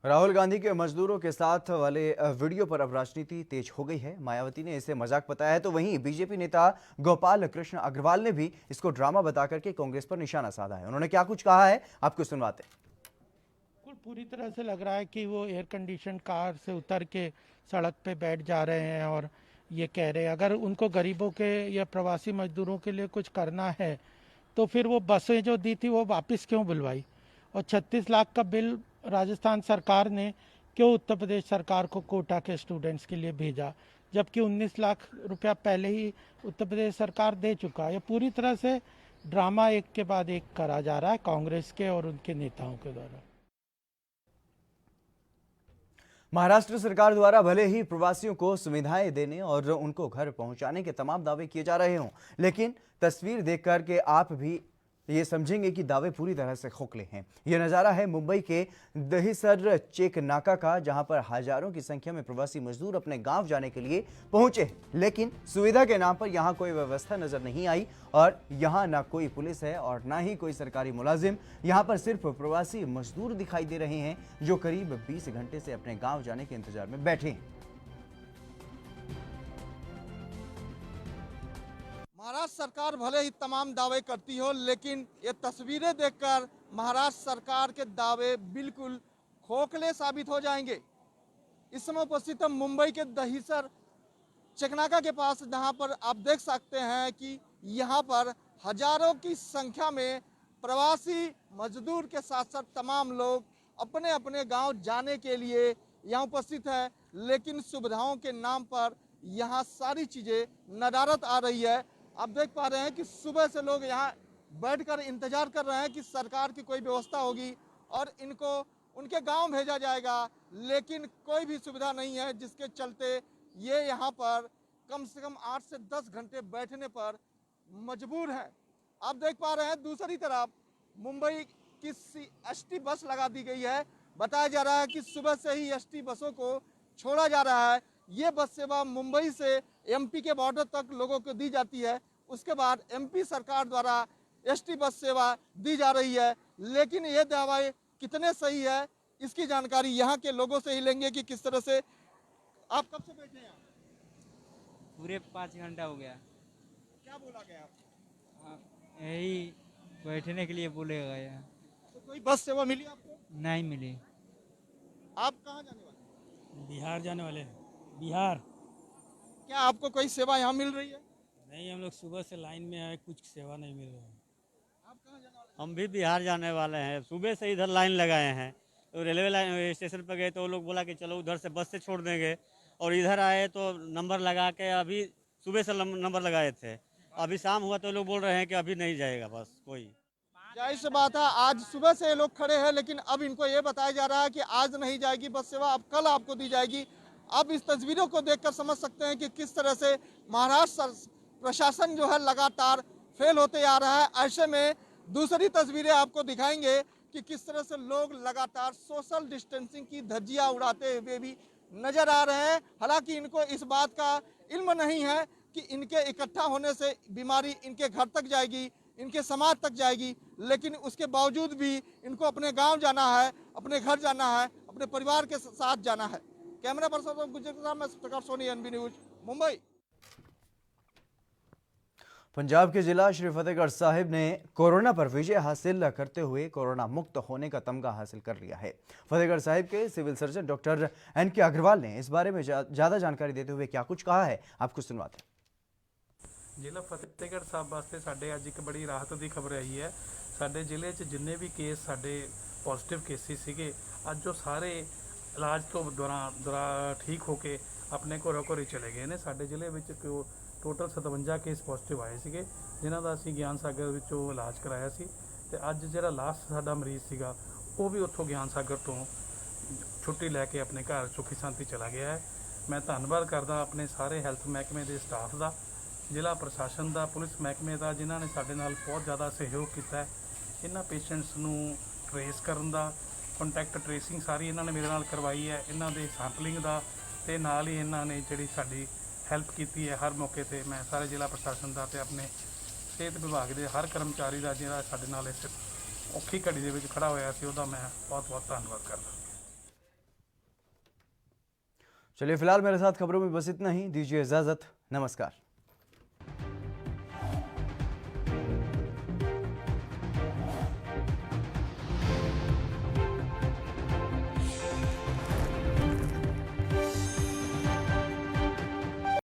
राहुल गांधी के मजदूरों के साथ वाले वीडियो पर अब राजनीति तेज हो गई है। मायावती ने इसे मजाक बताया है तो वहीं बीजेपी नेता गोपाल कृष्ण अग्रवाल ने भी इसको ड्रामा बताकर के कांग्रेस पर निशाना साधा है। उन्होंने क्या कुछ कहा है आपको सुनवाते हैं। पूरी तरह से लग रहा है कि वो एयर कंडीशन कार से उतर के सड़क पे बैठ जा रहे हैं और ये कह रहे हैं अगर उनको गरीबों के या प्रवासी मजदूरों के लिए कुछ करना है तो फिर वो बसें जो दी थी वो वापस क्यों बुलवाई, और 36 लाख का बिल राजस्थान सरकार ने क्यों उत्तर प्रदेश सरकार को कोटा के स्टूडेंट्स के लिए भेजा, जबकि 19 लाख रुपया पहले ही उत्तर प्रदेश सरकार दे चुका है। ये पूरी तरह से ड्रामा एक के बाद एक करा जा रहा है कांग्रेस के और उनके नेताओं के द्वारा। महाराष्ट्र सरकार द्वारा भले ही प्रवासियों को सुविधाएं देने और उनको घर पहुंचाने के तमाम दावे किए जा रहे हों, लेकिन तस्वीर देखकर के आप भी ये समझेंगे कि दावे पूरी तरह से खोखले हैं। यह नज़ारा है मुंबई के दहिसर चेक नाका का, जहां पर हजारों की संख्या में प्रवासी मजदूर अपने गांव जाने के लिए पहुंचे, लेकिन सुविधा के नाम पर यहां कोई व्यवस्था नजर नहीं आई और यहां ना कोई पुलिस है और ना ही कोई सरकारी मुलाजिम। यहां पर सिर्फ प्रवासी मजदूर दिखाई दे रहे हैं जो करीब 20 घंटे से अपने गाँव जाने के इंतजार में बैठे हैं। महाराष्ट्र सरकार भले ही तमाम दावे करती हो, लेकिन ये तस्वीरें देखकर महाराष्ट्र सरकार के दावे बिल्कुल खोखले साबित हो जाएंगे। इस समय उपस्थित हम मुंबई के दहिसर चकनाका के पास, जहां पर आप देख सकते हैं कि यहां पर हजारों की संख्या में प्रवासी मजदूर के साथ साथ तमाम लोग अपने अपने गांव जाने के लिए यहाँ उपस्थित है, लेकिन सुविधाओं के नाम पर यहाँ सारी चीज़ें नदारत आ रही है। आप देख पा रहे हैं कि सुबह से लोग यहाँ बैठकर इंतजार कर रहे हैं कि सरकार की कोई व्यवस्था होगी और इनको उनके गांव भेजा जाएगा, लेकिन कोई भी सुविधा नहीं है, जिसके चलते ये यहाँ पर कम से कम 8 से 10 घंटे बैठने पर मजबूर हैं। आप देख पा रहे हैं दूसरी तरफ मुंबई की एसटी बस लगा दी गई है। बताया जा रहा है कि सुबह से ही एसटी बसों को छोड़ा जा रहा है। ये बस सेवा मुंबई से एमपी के बॉर्डर तक लोगों को दी जाती है। उसके बाद एमपी सरकार द्वारा एसटी बस सेवा दी जा रही है, लेकिन ये दावा कितने सही है, इसकी जानकारी यहाँ के लोगों से ही लेंगे कि किस तरह से। आप कब से बैठे हैं? पूरे 5 घंटा हो गया। क्या बोला गया आपको? यही बैठने के लिए बोले गए हैं। तो कोई बस सेवा मिली आपको? नहीं मिली। आप कहाँ जाने वाले? बिहार जाने वाले हैं। बिहार। क्या आपको कोई सेवा यहाँ मिल रही है? नहीं, हम लोग सुबह से लाइन में आए, कुछ सेवा नहीं मिल रहा है। आप कहाँ जाने वाले? हम भी बिहार जाने वाले हैं। सुबह से इधर लाइन लगाए हैं, तो रेलवे लाइन स्टेशन पर गए तो वो लोग बोला कि चलो उधर से बस से छोड़ देंगे, और इधर आए तो नंबर लगा के अभी सुबह से नंबर लगाए थे, अभी शाम हुआ तो लोग बोल रहे हैं कि अभी नहीं जाएगा बस कोई। जाहिर सी बात है, आज सुबह से ये लोग खड़े हैं, लेकिन अब इनको ये बताया जा रहा है कि आज नहीं जाएगी बस सेवा, अब कल आपको दी जाएगी। अब इस तस्वीरों को देखकर समझ सकते हैं कि किस तरह से महाराष्ट्र प्रशासन जो है लगातार फेल होते आ रहा है। ऐसे में दूसरी तस्वीरें आपको दिखाएंगे कि किस तरह से लोग लगातार सोशल डिस्टेंसिंग की धज्जियां उड़ाते हुए भी नजर आ रहे हैं। हालांकि इनको इस बात का इल्म नहीं है कि इनके इकट्ठा होने से बीमारी इनके घर तक जाएगी, इनके समाज तक जाएगी, लेकिन उसके बावजूद भी इनको अपने गांव जाना है, अपने घर जाना है, अपने परिवार के साथ जाना है। कैमरा पर्सन गुजरात के साथ मैं प्रकाश सोनी, एनबी न्यूज, मुंबई। पंजाब के जिला श्री फतेहगढ़ साहिब ने कोरोना पर विजय हासिल करते हुए कोरोना मुक्त होने का तमगा हासिल कर लिया है। फतेहगढ़ साहिब के civil surgeon doctor N K. Agarwal ने इस बारे में ज़्यादा जानकारी देते हुए क्या कुछ कहा है, आपको सुनवाते हैं। ਜ਼ਿਲ੍ਹਾ ਫਤਿਹਗੜ੍ਹ ਸਾਹਿਬ ਵਾਸਤੇ ਸਾਡੇ ਅੱਜ ਇੱਕ ਬੜੀ ਰਾਹਤ ਦੀ ਖਬਰ ਆਈ ਹੈ। ਸਾਡੇ ਜ਼ਿਲ੍ਹੇ 'ਚ ਜਿੰਨੇ ਵੀ ਕੇਸ ਸਾਡੇ ਪੋਜ਼ਿਟਿਵ ਕੇਸਿਸ ਸੀਗੇ, ਅੱਜ ਉਹ ਸਾਰੇ ਇਲਾਜ ਤੋਂ ਦੌਰਾਨ ਠੀਕ ਹੋ ਕੇ ਆਪਣੇ ਘਰੋਂ ਘਰੀ ਚਲੇ ਗਏ ਨੇ। ਸਾਡੇ ਜ਼ਿਲ੍ਹੇ ਵਿੱਚ ਟੋਟਲ 57 ਕੇਸ ਪੋਜ਼ਿਟਿਵ ਆਏ ਸੀਗੇ, ਜਿਨ੍ਹਾਂ ਦਾ ਅਸੀਂ ਗਿਆਨ ਸਾਗਰ ਵਿੱਚੋਂ ਇਲਾਜ ਕਰਾਇਆ ਸੀ, ਤੇ ਅੱਜ ਜਿਹੜਾ ਲਾਸਟ ਸਾਡਾ ਮਰੀਜ਼ ਸੀਗਾ ਉਹ ਵੀ ਉੱਥੋਂ ਗਿਆਨ ਸਾਗਰ ਤੋਂ ਛੁੱਟੀ ਲੈ ਕੇ ਆਪਣੇ ਘਰ ਸੁਖੀ ਸ਼ਾਂਤੀ ਚਲਾ ਗਿਆ ਹੈ। ਮੈਂ ਧੰਨਵਾਦ ਕਰਦਾ ਆਪਣੇ ਸਾਰੇ ਹੈਲਥ ਮਹਿਕਮੇ ਦੇ ਸਟਾਫ ਦਾ, ਜ਼ਿਲ੍ਹਾ ਪ੍ਰਸ਼ਾਸਨ ਦਾ, ਪੁਲਿਸ ਮਹਿਕਮੇ ਦਾ, ਜਿਨ੍ਹਾਂ ਨੇ ਸਾਡੇ ਨਾਲ ਬਹੁਤ ਜ਼ਿਆਦਾ ਸਹਿਯੋਗ ਕੀਤਾ ਹੈ। ਇਹਨਾਂ ਪੇਸ਼ੈਂਟਸ ਨੂੰ ਟਰੇਸ ਕਰਨ ਦਾ, ਕੰਟੈਕਟ ਟਰੇਸਿੰਗ ਸਾਰੀ ਇਹਨਾਂ ਨੇ ਮੇਰੇ ਨਾਲ ਕਰਵਾਈ ਹੈ, ਇਹਨਾਂ ਦੇ ਸੈਂਪਲਿੰਗ ਦਾ, ਤੇ ਨਾਲ ਹੀ ਇਹਨਾਂ ਨੇ ਜਿਹੜੀ ਸਾਡੀ ਹੈਲਪ ਕੀਤੀ ਹੈ ਹਰ ਮੌਕੇ ਤੇ। ਮੈਂ ਸਾਰੇ ਜ਼ਿਲ੍ਹਾ ਪ੍ਰਸ਼ਾਸਨ ਦਾ ਤੇ ਆਪਣੇ ਸਿਹਤ ਵਿਭਾਗ ਦੇ ਹਰ ਕਰਮਚਾਰੀ ਦਾ, ਜਿਹੜਾ ਸਾਡੇ ਨਾਲ ਇਸ ਔਖੀ ਘੜੀ ਦੇ ਵਿੱਚ ਖੜਾ ਹੋਇਆ ਸੀ, ਉਹਦਾ ਮੈਂ ਬਹੁਤ ਬਹੁਤ ਧੰਨਵਾਦ ਕਰਦਾ। चलिए फिलहाल मेरे साथ खबरों में बस इतना ही, दीजिए इजाजत, नमस्कार।